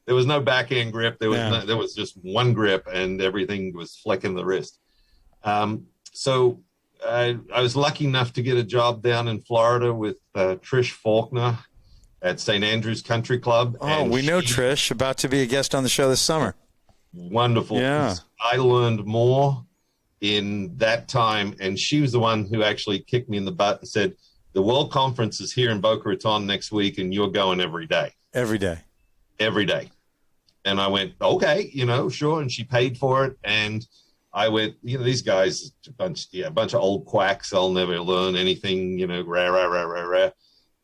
There was no backhand grip. There was just one grip, and everything was flicking the wrist. So I was lucky enough to get a job down in Florida with Trish Faulkner at St. Andrews Country Club. Oh, we know Trish, about to be a guest on the show this summer. Wonderful. Yeah. I learned more in that time, and she was the one who actually kicked me in the butt and said, the World Conference is here in Boca Raton next week, and you're going every day. Every day. Every day. And I went, okay, sure. And she paid for it. And I went, these guys, a bunch of old quacks. I'll never learn anything, rah.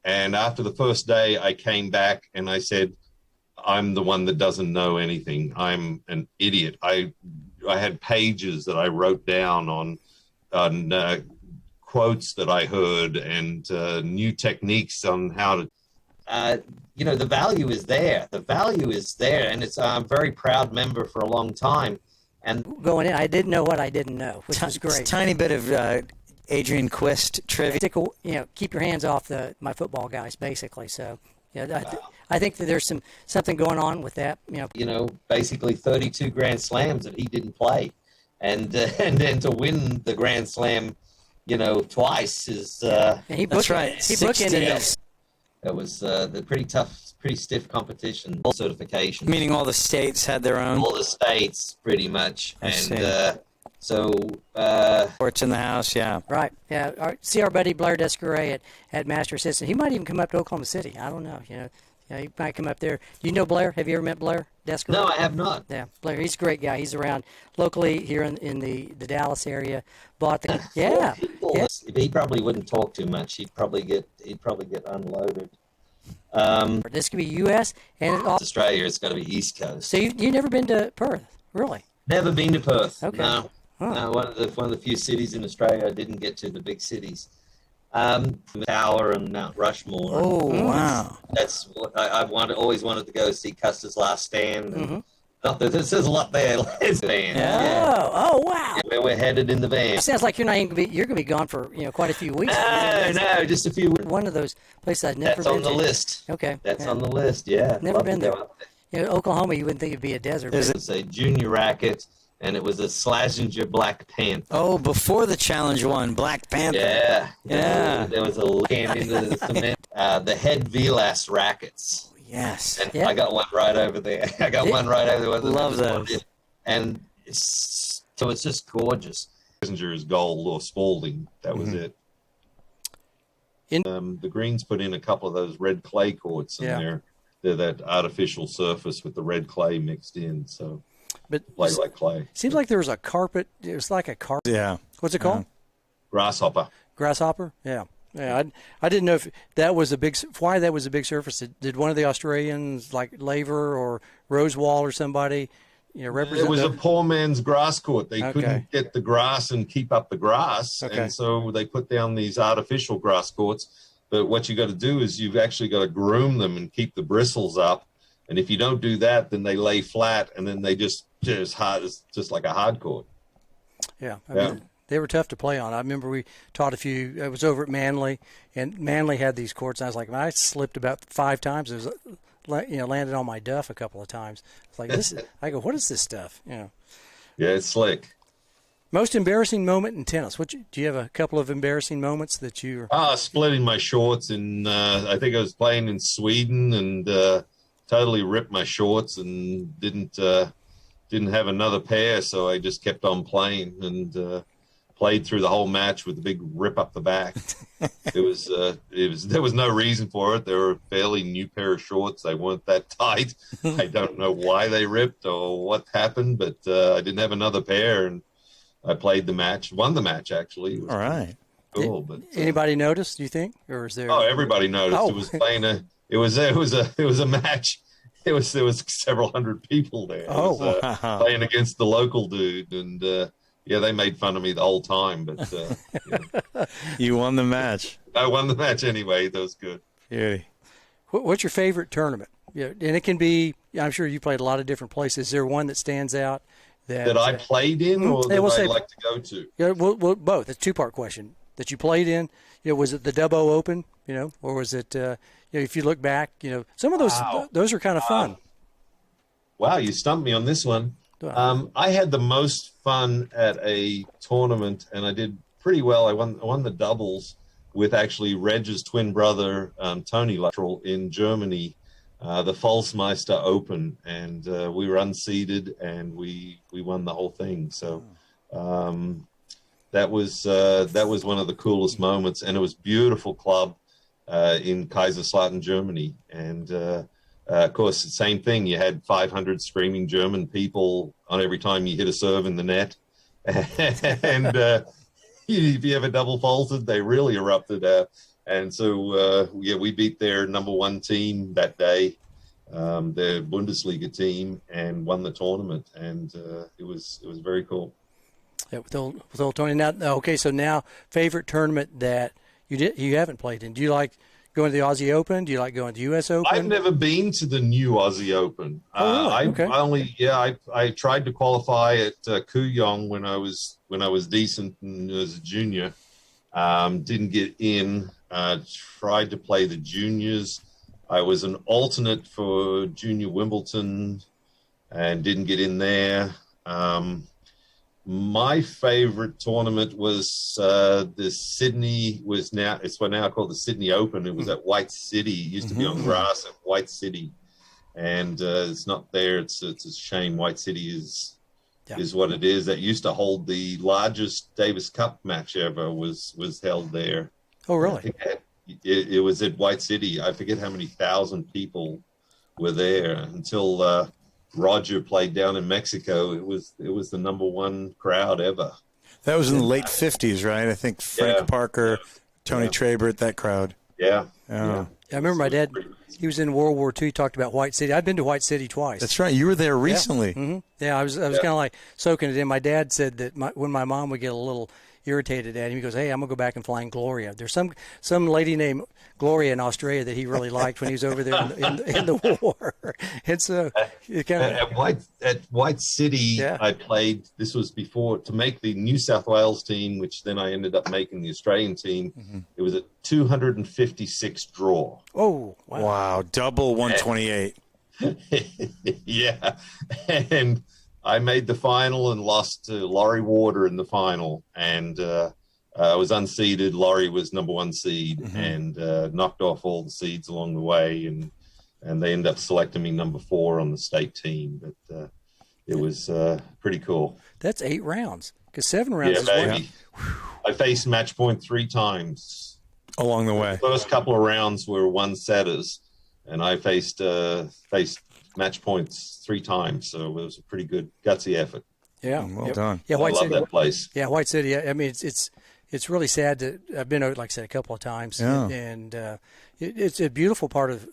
And after the first day, I came back and I said, I'm the one that doesn't know anything. I'm an idiot. I had pages that I wrote down on quotes that I heard and new techniques on how to. The value is there. The value is there, and I'm a very proud member for a long time. And going in, I didn't know what I didn't know, which was great. Tiny bit of Adrian Quist trivia. Keep your hands off my football guys, basically. So, I think that there's something going on with that. Basically 32 Grand Slams that he didn't play, and then to win the Grand Slam, twice is. That's right. He bookended us. It was the pretty tough, pretty stiff competition. Certification. Meaning all the states had their own. All the states, pretty much, Sports in the house, yeah. Right, yeah. See our buddy Blair Descaret at Master Assistant. He might even come up to Oklahoma City. I don't know. He might come up there. Do you know Blair? Have you ever met Blair Descaret? No, I have not. Yeah, Blair. He's a great guy. He's around locally here in the Dallas area. Yeah. He probably wouldn't talk too much. He'd probably get unloaded. This could be U.S. and Australia. It's got to be East Coast. So you never been to Perth, really? Never been to Perth. Okay. No. Huh. No, one of the few cities in Australia I didn't get to, the big cities. Tower and Mount Rushmore. Oh, wow. That's what I've always wanted to go see Custer's Last Stand. And not that there's a lot there. Van. Yeah. Oh, wow. Where we're headed in the van. It sounds like you're going to be gone for quite a few weeks. No, just a few weeks. One of those places I've never been to. That's on the list. Okay. That's on the list, yeah. Never been there. Oklahoma, you wouldn't think it'd be a desert. It's a junior racket and it was a Slazenger Black Panther. Oh, before the Challenge one, Black Panther. Yeah. There was a can into the cement. The head Vilas rackets. Yes. And I got one right over there. I got one right over there. Love those. And so it's just gorgeous. Messenger's gold or Spalding. That was it. The Greens put in a couple of those red clay courts in there. They're that artificial surface with the red clay mixed in. So, play like clay. Seems like there was a carpet. It was like a carpet. Yeah. What's it called? Grasshopper. Grasshopper. Yeah. Yeah. I didn't know if that was why that was a big surface. Did one of the Australians like Laver or Rosewall or somebody? Represent it was a poor man's grass court. They couldn't get the grass and keep up the grass, and so they put down these artificial grass courts. But what you got to do is you've actually got to groom them and keep the bristles up. And if you don't do that, then they lay flat, and then they just hard, it's just like a hard court. Yeah, I mean, they were tough to play on. I remember we taught a few. I was over at Manly, and Manly had these courts. And I was like, I slipped about 5 times. It was, landed on my duff a couple of times. It's like this. I go, what is this stuff? Yeah, it's slick. Most embarrassing moment in tennis. Do you have a couple of embarrassing moments that you? Splitting my shorts, and I think I was playing in Sweden, and totally ripped my shorts, and didn't have another pair, so I just kept on playing and played through the whole match with a big rip up the back. There was no reason for it. They were a fairly new pair of shorts. They weren't that tight. I don't know why they ripped or what happened, but I didn't have another pair, and I played the match, won the match actually. All right. Cool, but anybody noticed? Do you think, or is there? Oh, everybody noticed. It was playing It was a match. There was several hundred people there. Wow. Playing against the local dude, and they made fun of me the whole time. But you won the match. I won the match anyway. That was good. Beauty. What's your favorite tournament? Yeah, and it can be. I'm sure you played a lot of different places. Is there one that stands out? That I played in, or that I'd like to go to? Yeah, well, both. It's a 2-part question. That you played in, was it the Dubbo Open, or was it, if you look back, some of those are kind of fun. Wow, you stumped me on this one. I had the most fun at a tournament, and I did pretty well. I won the doubles with actually Reg's twin brother, Tony Luttrell, in Germany. The Falsmeister Open, and we were unseeded, and we won the whole thing. So that was one of the coolest moments, and it was a beautiful club in Kaiserslautern, Germany. And of course, the same thing. You had 500 screaming German people on every time you hit a serve in the net, and if you ever double faulted, they really erupted. And so, we beat their number 1 team that day, their Bundesliga team, and won the tournament. And it was very cool. Yeah, with old Tony. Now, okay, so now favorite tournament that you haven't played in. Do you like going to the Aussie Open? Do you like going to the U.S. Open? I've never been to the new Aussie Open. Oh, really? Okay. I tried to qualify at Kooyong when I was decent and as a junior. Didn't get in. Tried to play the juniors. I was an alternate for Junior Wimbledon and didn't get in there. My favorite tournament was the Sydney. It's now called the Sydney Open. It was at White City. It used to be on grass at White City, and it's not there. It's a shame. White City is what it is. That used to hold the largest Davis Cup match ever. Was held there. Oh, really? It was at White City. I forget how many thousand people were there until Roger played down in Mexico. It was the number 1 crowd ever. That was in the late 50s, right? I think Frank Parker, Tony Trabert, that crowd. Yeah. I remember my dad. He was in World War II. He talked about White City. I've been to White City twice. That's right. You were there recently. Yeah, I was kind of like soaking it in. My dad said that when my mom would get a little irritated at him, he goes, "Hey, I'm gonna go back and flying Gloria." There's some lady named Gloria in Australia that he really liked when he was over there in the war. And so at White City, I played. This was before to make the New South Wales team, which then I ended up making the Australian team. It was a 256 draw. Oh, wow! Double 128. Yeah, and I made the final and lost to Laurie Warder in the final, and I was unseeded. Laurie was number 1 seed, and knocked off all the seeds along the way, and they ended up selecting me number 4 on the state team. But it was pretty cool. That's 8 rounds, because 7 rounds is baby. I faced match point 3 times along the way. The first couple of rounds were 1-setters, and I faced match points 3 times, so it was a pretty good gutsy effort. Yeah, well done. Yeah, I love that place. Yeah, White City. I mean, it's really sad that I've been out, like I said, a couple of times, and it's a beautiful part of.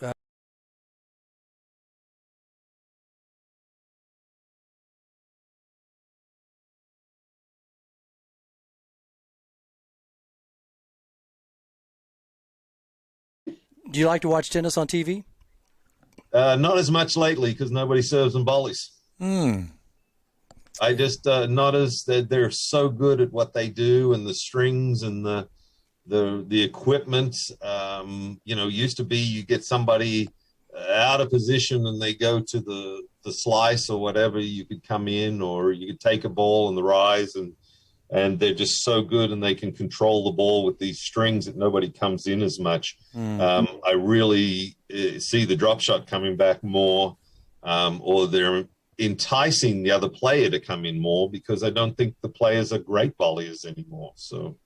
Do you like to watch tennis on TV? Not as much lately because nobody serves them volleys. I just not as they're so good at what they do, and the strings and the equipment. Used to be you get somebody out of position and they go to the slice or whatever. You could come in, or you could take a ball in the rise, and they're just so good, and they can control the ball with these strings that nobody comes in as much. I really see the drop shot coming back more, or they're enticing the other player to come in more, because I don't think the players are great volleyers anymore. So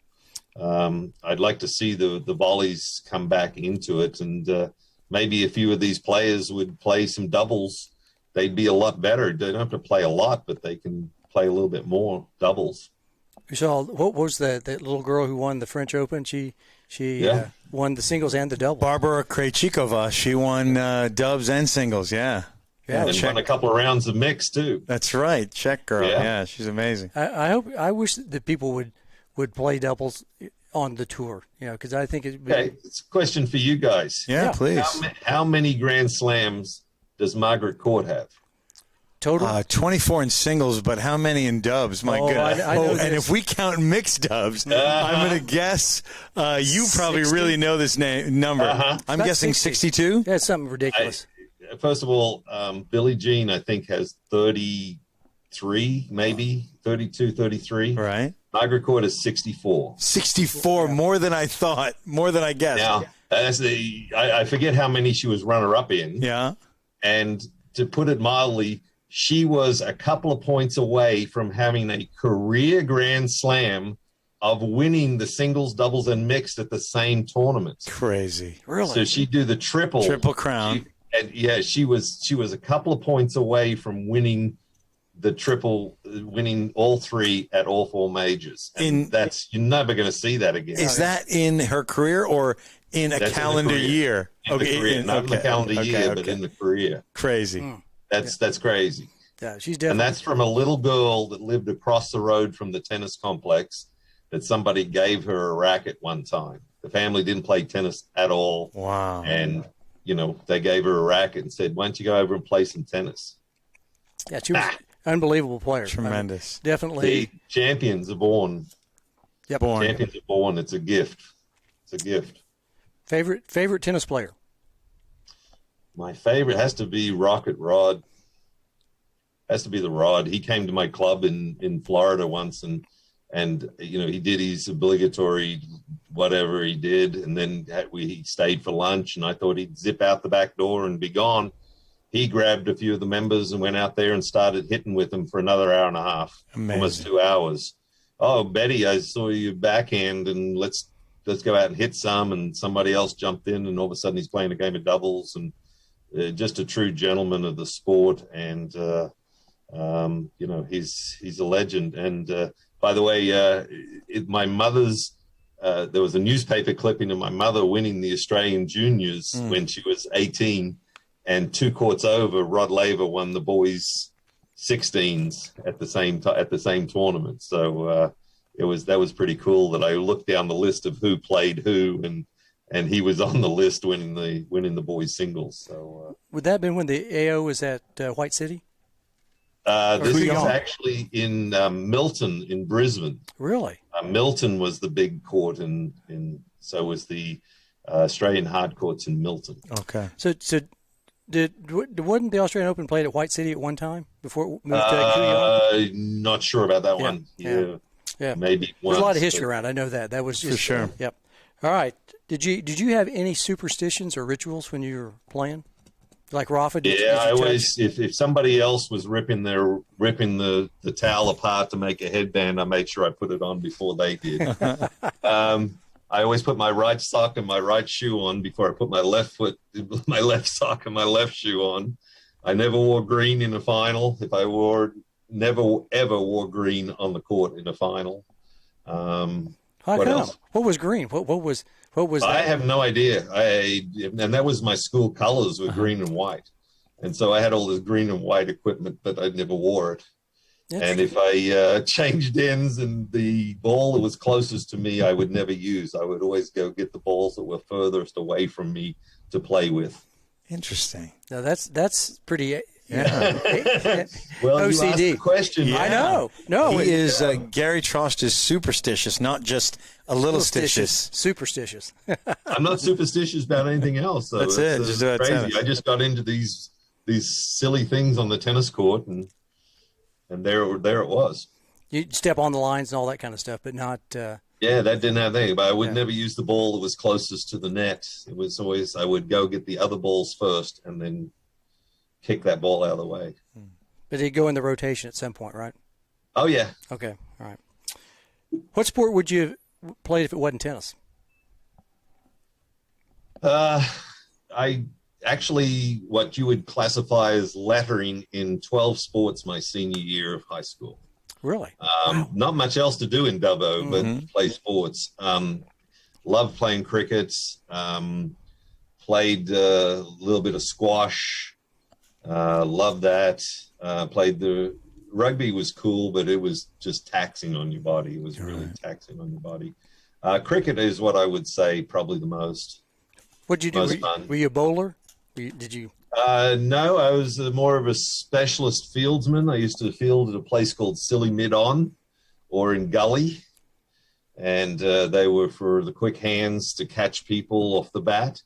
I'd like to see the volleys come back into it, and maybe a few of these players would play some doubles. They'd be a lot better. They don't have to play a lot, but they can play a little bit more doubles. You saw, what was that little girl who won the French Open? She won the singles and the doubles. Barbara Krejcikova. She won dubs and singles. Yeah. Yeah, and won a couple of rounds of mix too. That's right, Czech girl. Yeah, she's amazing. I wish that people would play doubles on the tour. Because I think it's a question for you guys. Yeah, please. How many Grand Slams does Margaret Court have? Total? 24 in singles, but how many in dubs? My goodness. I know and if we count mixed dubs, I'm going to guess you probably 60? really know this number. I'm guessing 62? Yeah, it's something ridiculous. First of all, Billie Jean, I think, has 33, maybe 32, 33. Right. Margaret Court is 64. 64, more than I thought, more than I guessed. Now, I forget how many she was runner-up in. Yeah. And to put it mildly, she was a couple of points away from having a career Grand Slam of winning the singles, doubles, and mixed at the same tournament. Crazy. Really? So she'd do the triple crown. She was a couple of points away from winning the triple, winning all 3 at all 4 majors. And you're never going to see that again. Is that in her career or in a calendar year? Not in the calendar year, but in the career. Crazy. That's crazy. Yeah, she's definitely. And that's from a little girl that lived across the road from the tennis complex that somebody gave her a racket one time. The family didn't play tennis at all. Wow. And, they gave her a racket and said, why don't you go over and play some tennis? Yeah, she was an unbelievable player. Tremendous. Definitely. See, champions are born. Yep. Champions are born. It's a gift. It's a gift. Favorite tennis player? My favorite has to be Rocket Rod. Has to be the Rod. He came to my club in Florida once, and he did his obligatory whatever he did, and then he stayed for lunch, and I thought he'd zip out the back door and be gone. He grabbed a few of the members and went out there and started hitting with them for another hour and a half. Amazing. Almost 2 hours. Oh, Betty, I saw you backhand, and let's go out and hit some. And somebody else jumped in, and all of a sudden he's playing a game of doubles, and just a true gentleman of the sport. And he's a legend. And by the way, my mother's there was a newspaper clipping of my mother winning the Australian Juniors when she was 18, and 2 courts over, Rod Laver won the boys 16s at the same tournament. So that was pretty cool that I looked down the list of who played who, and he was on the list winning the boys singles. So would that have been when the AO was at White City? This is actually in Milton in Brisbane. Really? Milton was the big court, and so was the Australian hard courts in Milton. Okay. So Wasn't the Australian Open played at White City at one time before it moved to Kooyong? Not sure about that one. Yeah. Maybe once. There's a lot of history around. I know that. That was just, for sure. Yep. All right. Did you have any superstitions or rituals when you were playing? Like Rafa did? Yeah, I always, if somebody else was ripping the towel apart to make a headband, I made sure I put it on before they did. I always put my right sock and my right shoe on before I put my left sock and my left shoe on. I never wore green in a final. If I never ever wore green on the court in a final. How come? Else? What was green? What was that? I have no idea. And that was my school colors were green and white. And so I had all this green and white equipment, but I never wore it. And if I changed ends and the ball that was closest to me, I would never use. I would always go get the balls that were furthest away from me to play with. Interesting. Now that's pretty. Yeah. Well, OCD. you asked the question. Yeah. I know. No, he is. Gary Trost is superstitious, not just a little stitious. Superstitious. I'm not superstitious about anything else. So that's it. Just crazy. tennis. I just got into these silly things on the tennis court, and there it was. You step on the lines and all that kind of stuff, but not. Yeah, that didn't have anything. But I would never use the ball that was closest to the net. It was always I would go get the other balls first, and then kick that ball out of the way. But he'd go in the rotation at some point, right? Oh, yeah. Okay, all right. What sport would you have played if it wasn't tennis? I actually, what you would classify as lettering in 12 sports my senior year of high school. Really? Wow. Not much else to do in Dubbo, but play sports. Loved playing cricket. Played a little bit of squash. Loved that. Played the rugby was cool, but it was just taxing on your body. It was really taxing on your body. Cricket is what I would say probably the most. What'd you do? Were you a bowler? Did you? No, I was more of a specialist fieldsman. I used to field at a place called Silly Mid-On or in Gully. And they were for the quick hands to catch people off the bat.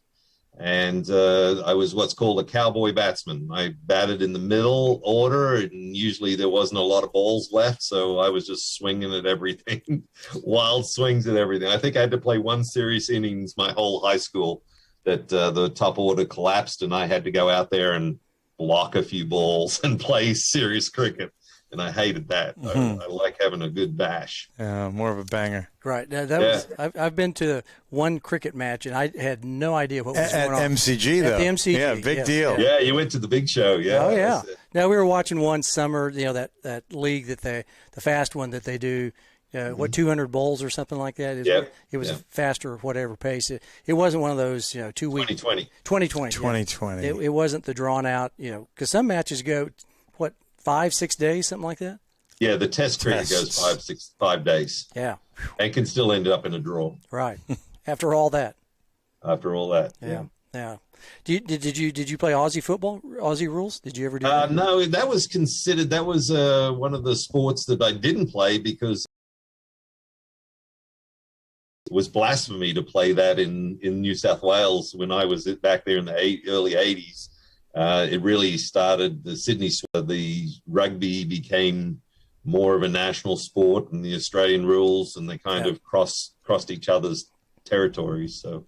And I was what's called a cowboy batsman. I batted in the middle order, and usually there wasn't a lot of balls left, so I was just swinging at everything, wild swings at everything. I think I had to play one serious innings my whole high school that the top order collapsed, and I had to go out there and block a few balls and play serious cricket. And I hated that. I like having a good bash. More of a banger. Right. Now, that was. I've been to one cricket match, and I had no idea what was going on. At MCG, though. At the MCG. Yeah, big deal. Yeah, you went to the big show. Yeah. Oh, yeah. Now, we were watching one summer, that league the fast one that they do, 200 bowls or something like that? It was faster, whatever pace. It wasn't one of those, 2 week. 2020. 2020. It wasn't the drawn out, because some matches go, 5-6 days, something like that? Yeah, the test cricket goes 5 days. Yeah. And can still end up in a draw. Right. After all that. Yeah. Yeah. Did you play Aussie football, Aussie rules? Did you ever do that? No, that was considered, that was one of the sports that I didn't play because it was blasphemy to play that in New South Wales when I was back there in the early 80s. It really started the rugby became more of a national sport and the Australian rules, and they kind of crossed each other's territories. So,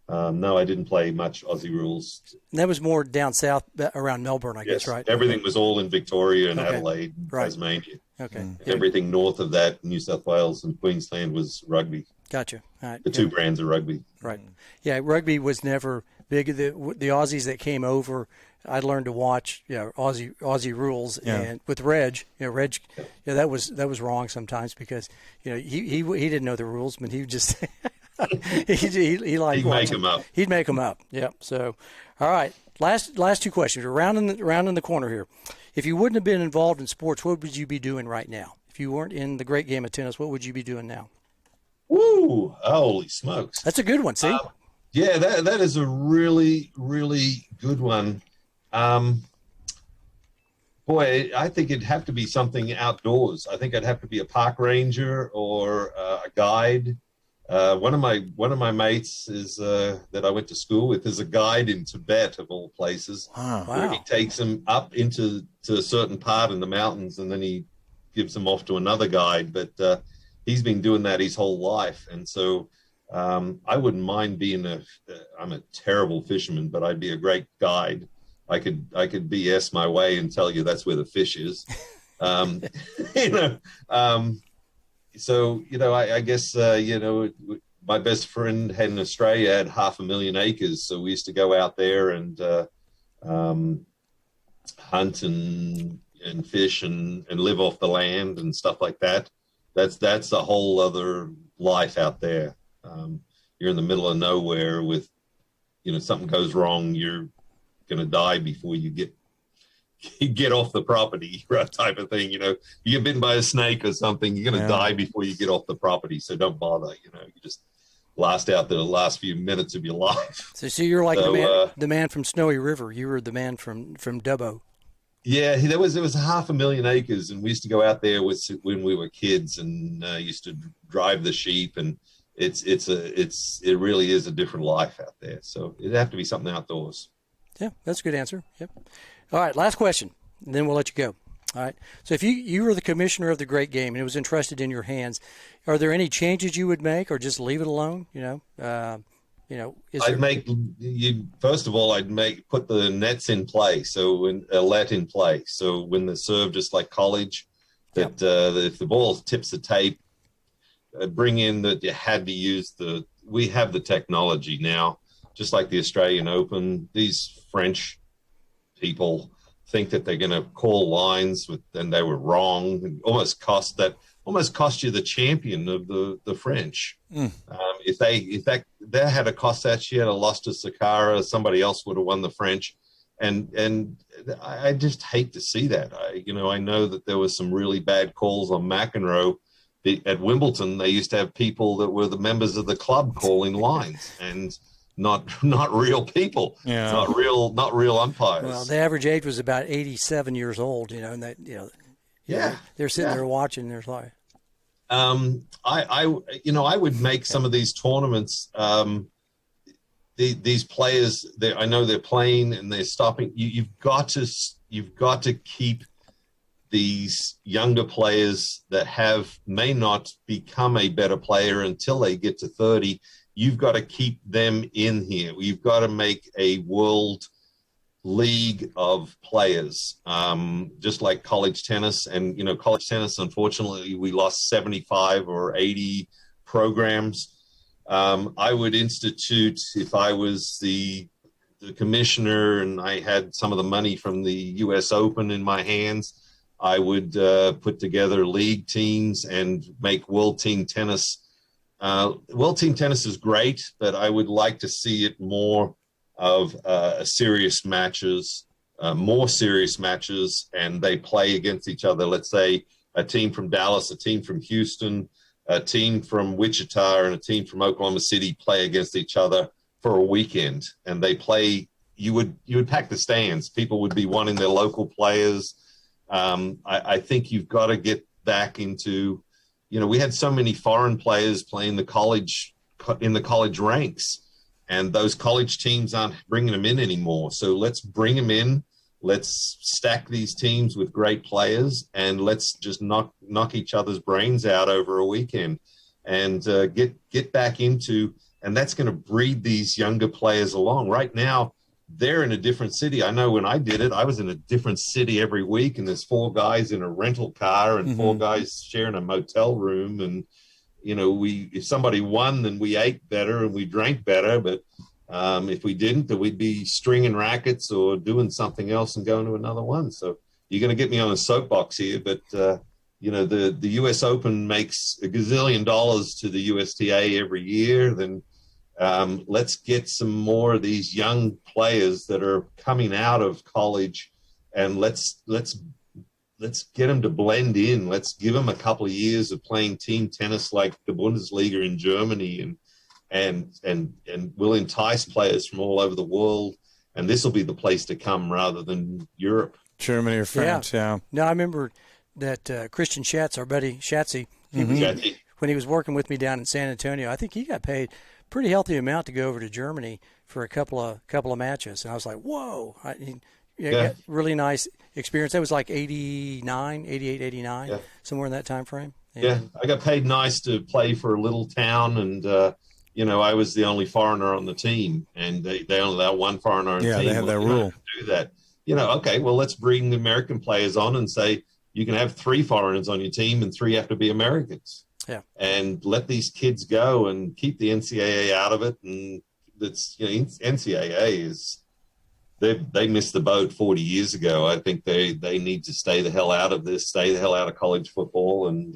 no, I didn't play much Aussie rules. And that was more down south around Melbourne, I guess, right? Everything was all in Victoria and Adelaide and Tasmania. Okay. Everything north of that, New South Wales and Queensland, was rugby. Gotcha. All right. The two brands of rugby. Right. Yeah, rugby was never big. The Aussies that came over, I learned to watch, Aussie rules, and with Reg, that was wrong sometimes because, he didn't know the rules, but he just he liked he'd make them up. He'd make them up. Yeah. So, all right. Last two questions. Around in the corner here. If you wouldn't have been involved in sports, what would you be doing right now? If you weren't in the great game of tennis, what would you be doing now? Woo! Holy smokes! That's a good one. See? Yeah, that is a really, really good one. Boy, I think it'd have to be something outdoors. I think I'd have to be a park ranger or a guide. one of my mates is that I went to school with is a guide in Tibet, of all places. Wow. Where he takes them up into a certain part in the mountains, and then he gives them off to another guide. But he's been doing that his whole life, and so I wouldn't mind being I'm a terrible fisherman, but I'd be a great guide. I could BS my way and tell you that's where the fish is. You know. So, you know, I guess, you know, my best friend in Australia had 500,000 acres. So we used to go out there and hunt and fish and live off the land and stuff like that. That's a whole other life out there. You're in the middle of nowhere with, you know, something goes wrong, you're going to die before you get off the property, type of thing. You know, you get bitten by a snake or something, you're going to die before you get off the property. So don't bother, you know, you just last out the last few minutes of your life. So you're like the man from Snowy River. You were the man from Dubbo. Yeah, there was 500,000 acres, and we used to go out there when we were kids, and used to drive the sheep, and it really is a different life out there. So it'd have to be something outdoors. Yeah, that's a good answer. Yep. All right, last question, and then we'll let you go. All right. So if you were the commissioner of the great game and it was entrusted in your hands, are there any changes you would make, or just leave it alone? First of all, I'd put the nets in play, so a let in play. So when they're served, just like college, that if the ball tips the tape, bring in that you had to use we have the technology now, just like the Australian Open. These French people think that they're going to call lines and they were wrong, and almost cost you the champion of the French. If they had a cost that, you had lost to Sakara, somebody else would have won the French. And I just hate to see that. I know that there was some really bad calls on McEnroe. At Wimbledon, they used to have people that were the members of the club calling lines, and not real people, not real umpires. Well, the average age was about 87 years old, and that, they're sitting there watching their life. I would make some of these tournaments. These players, I know they're playing and they're stopping. You've got to keep these younger players that may not become a better player until they get to 30. You've got to keep them in here. You've got to make a world league of players, just like college tennis. And, college tennis, unfortunately, we lost 75 or 80 programs. I would institute, if I was the commissioner and I had some of the money from the U.S. Open in my hands, I would put together league teams and make world team tennis. World team tennis is great, but I would like to see it more of serious matches, more serious matches, and they play against each other. Let's say a team from Dallas, a team from Houston, a team from Wichita, and a team from Oklahoma City play against each other for a weekend, and they play. You would pack the stands. People would be wanting their local players. I think you've got to get back into, we had so many foreign players playing in the college ranks, and those college teams aren't bringing them in anymore. So let's bring them in. Let's stack these teams with great players, and let's just knock each other's brains out over a weekend, and get back into. And that's going to breed these younger players along. Right now, they're in a different city. I know when I did it, I was in a different city every week, and there's 4 guys in a rental car and 4 guys sharing a motel room. And, if somebody won, then we ate better and we drank better. But if we didn't, then we'd be stringing rackets or doing something else and going to another one. So you're going to get me on a soapbox here. But, the U.S. Open makes $1 gazillion to the USTA every year. Then let's get some more of these young players that are coming out of college, and let's get them to blend in. Let's give them a couple of years of playing team tennis like the Bundesliga in Germany, and we'll entice players from all over the world. And this will be the place to come rather than Europe. Germany or France, yeah. No, I remember that Christian Schatz, our buddy Schatzy, when he was working with me down in San Antonio, I think he got paid pretty healthy amount to go over to Germany for a couple of matches, and I was like, whoa! Got really nice experience. That was like 89, 88, 89, somewhere in that time frame. And, I got paid nice to play for a little town, and I was the only foreigner on the team, and they only allow one foreigner on the team. Yeah, they have that rule. Do that. Okay, well, let's bring the American players on and say you can have 3 foreigners on your team and 3 have to be Americans. Yeah. And let these kids go and keep the NCAA out of it. And that's, NCAA is, they missed the boat 40 years ago. I think they need to stay the hell out of this, stay the hell out of college football, and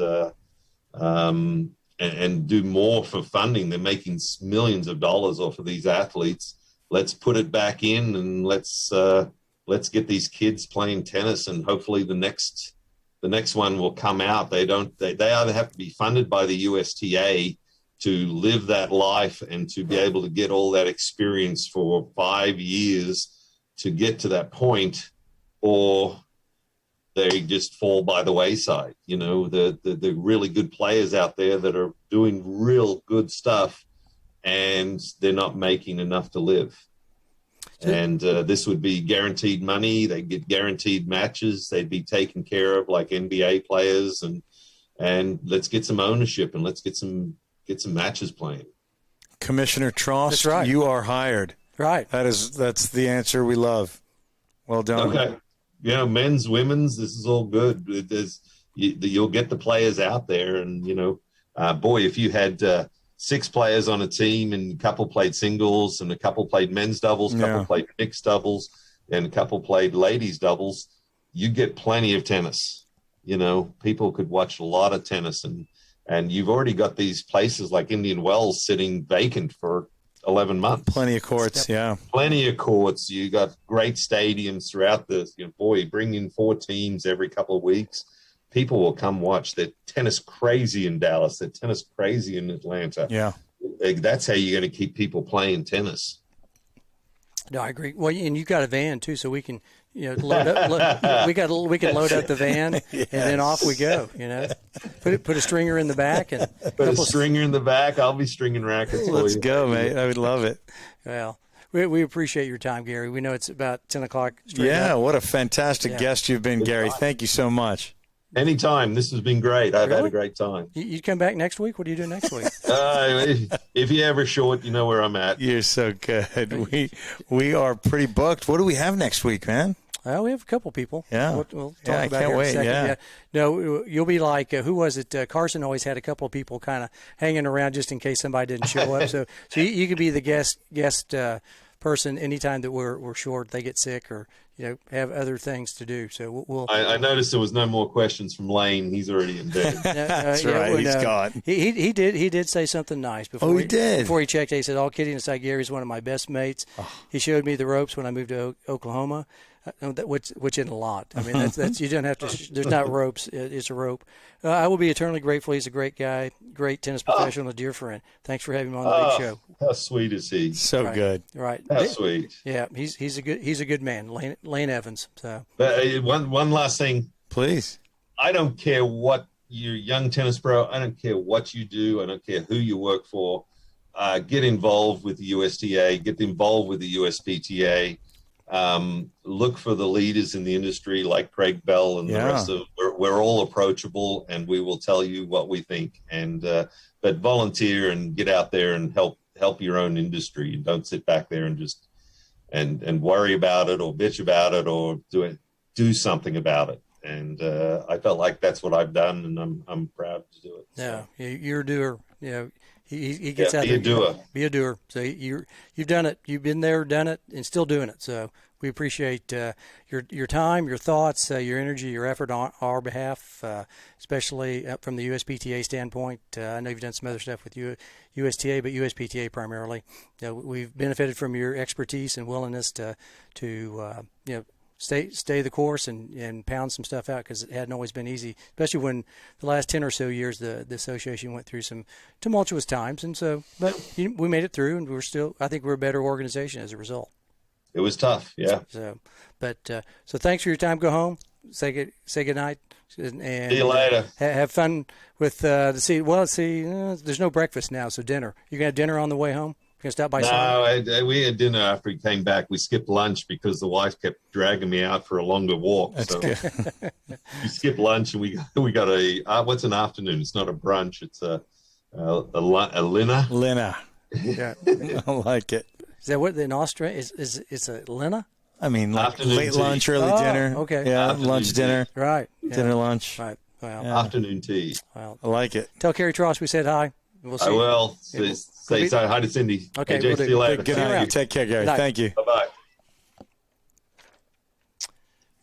do more for funding. They're making millions of dollars off of these athletes. Let's put it back in, and let's get these kids playing tennis, and hopefully the next one will come out. They either have to be funded by the USTA to live that life and to be able to get all that experience for 5 years to get to that point, or they just fall by the wayside. The really good players out there that are doing real good stuff, and they're not making enough to live. And this would be guaranteed money. They get guaranteed matches. They'd be taken care of like NBA players, and let's get some ownership, and let's get some matches playing. Commissioner Trost, That's right. You are hired. Right. That's the answer we love. Well done. Okay. Men's, women's, this is all good. You'll get the players out there, and boy, if you had 6 players on a team, and a couple played singles, and a couple played men's doubles, a couple played mixed doubles, and a couple played ladies doubles, you get plenty of tennis. People could watch a lot of tennis, and you've already got these places like Indian Wells sitting vacant for 11 months. Plenty of courts, yeah. Plenty of courts. You got great stadiums throughout bring in 4 teams every couple of weeks. People will come watch. They're tennis crazy in Dallas. They're tennis crazy in Atlanta. Yeah. That's how you're going to keep people playing tennis. No, I agree. Well, and you got a van too, so we can, load up. we can load up the van, and then off we go. Put a stringer in the back and put a stringer in the back. I'll be stringing rackets. Let's go, mate. I would love it. Well, we appreciate your time, Gary. We know it's about 10 o'clock. Yeah, what a fantastic guest you've been, Gary. Thank you so much. Anytime. This has been great. I've had a great time. You come back next week? What are you doing next week? If you're ever short, you know where I'm at. You're so good. We are pretty booked. What do we have next week, man? We have a couple people. Yeah. We'll talk about I can't here wait. in a second. Yeah. No, you'll be like, who was it? Carson always had a couple of people kind of hanging around just in case somebody didn't show up. So you could be the guest person anytime that we're short, they get sick or have other things to do. So we'll. I noticed there was no more questions from Lane. He's already in bed. That's right. He's gone. He did say something nice before. He did before he checked. He said, "All kidding aside, Gary's one of my best mates. He showed me the ropes when I moved to Oklahoma." Which isn't a lot. I mean, that's you don't have to. There's not ropes. It's a rope. I will be eternally grateful. He's a great guy, great tennis professional, a dear friend. Thanks for having him on the big show. How sweet is he? So good. Right. How sweet. Yeah, he's a good man, Lane Evans. So. But one last thing, please. I don't care what you're young tennis pro. I don't care what you do. I don't care who you work for. Get involved with the USTA. Get involved with the USPTA. Look for the leaders in the industry like Craig Bell and the rest of we're all approachable, and we will tell you what we think, and but volunteer and get out there and help your own industry. Don't sit back there and just and worry about it or bitch about it, or do something about it. And I felt like that's what I've done, and I'm proud to do it. Yeah, you're a doer. He gets out there. Be a doer. So you've done it. You've been there, done it, and still doing it. So we appreciate your time, your thoughts, your energy, your effort on our behalf, especially from the USPTA standpoint. I know you've done some other stuff with USTA, but USPTA primarily. We've benefited from your expertise and willingness to stay the course and pound some stuff out, because it hadn't always been easy, especially when the last 10 or so years the association went through some tumultuous times. And so, but we made it through, and I think we're a better organization as a result. It was tough, yeah. So thanks for your time. Go home. say good night. And See you later. Have fun with there's no breakfast now, so dinner. You gonna have dinner on the way home? You gonna stop by? No, we had dinner after we came back. We skipped lunch because the wife kept dragging me out for a longer walk. That's so good. we skipped lunch and we got what's an afternoon? It's not a brunch. It's a Lina. Lina. Yeah. I like it. Is that what in Austria is? It's a Lina? I mean, like Afternoon late tea. lunch, early dinner. Okay. Yeah, Afternoon lunch, tea. dinner, Right. Yeah. dinner, lunch. Right. Well, Yeah. Afternoon tea. well. I like it. Tell Kerry Trost we said hi. We'll see. I will. Yeah, Say hi to Cindy. Okay, AJ, we'll do. see you later. Good See you night. around. You take care, Gary. Good night. Thank you. Bye-bye.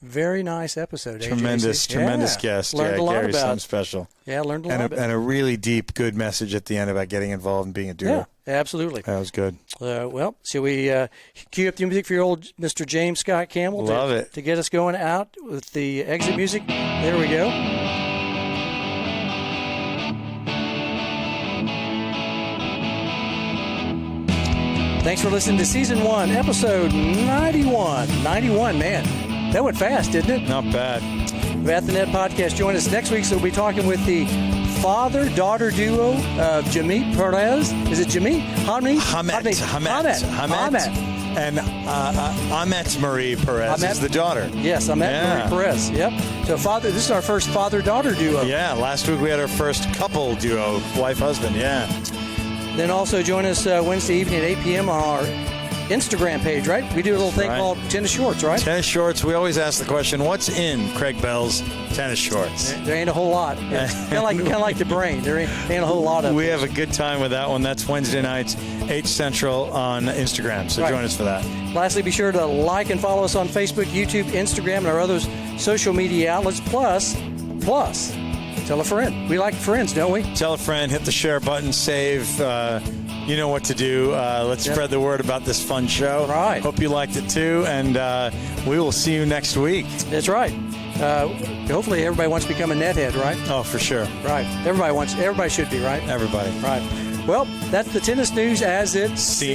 Very nice episode. Tremendous AJC. guest. Learned a lot Gary's about. something special. Yeah, learned a lot about. And a really deep, good message at the end about getting involved and being a duo. Yeah, absolutely. That was good. Well, shall we cue up the music for your old Mr. James Scott Campbell? Love it. To get us going out with the exit music. There we go. Thanks for listening to Season 1, Episode 91. 91, man. That went fast, didn't it? Not bad. At the Net Podcast. Join us next week. So we'll be talking with the father-daughter duo of Jamit Perez. Is it Jamit? Hamet. And Ahmet Marie Perez is the daughter. Yes, Ahmet Marie Perez. Yep. So this is our first father-daughter duo. Yeah, last week we had our first couple duo, wife-husband. Yeah. Then also join us Wednesday evening at 8 p.m. on our Instagram page, right? We do a little thing called Tennis Shorts, right? Tennis shorts. We always ask the question, what's in Craig Bell's tennis shorts? There ain't a whole lot. Kind of like the brain. There ain't a whole lot of We it. have a good time with that one. That's Wednesday nights, 8 Central on Instagram. So join us for that. Lastly, be sure to like and follow us on Facebook, YouTube, Instagram, and our other social media outlets. Plus, tell a friend. We like friends, don't we? Tell a friend, hit the share button, save. You know what to do. Let's spread the word about this fun show. Right. Hope you liked it too. And we will see you next week. That's right. Hopefully everybody wants to become a nethead, right? Oh, for sure. Right. Everybody should be, right? Everybody. Right. Well, that's the tennis news as it See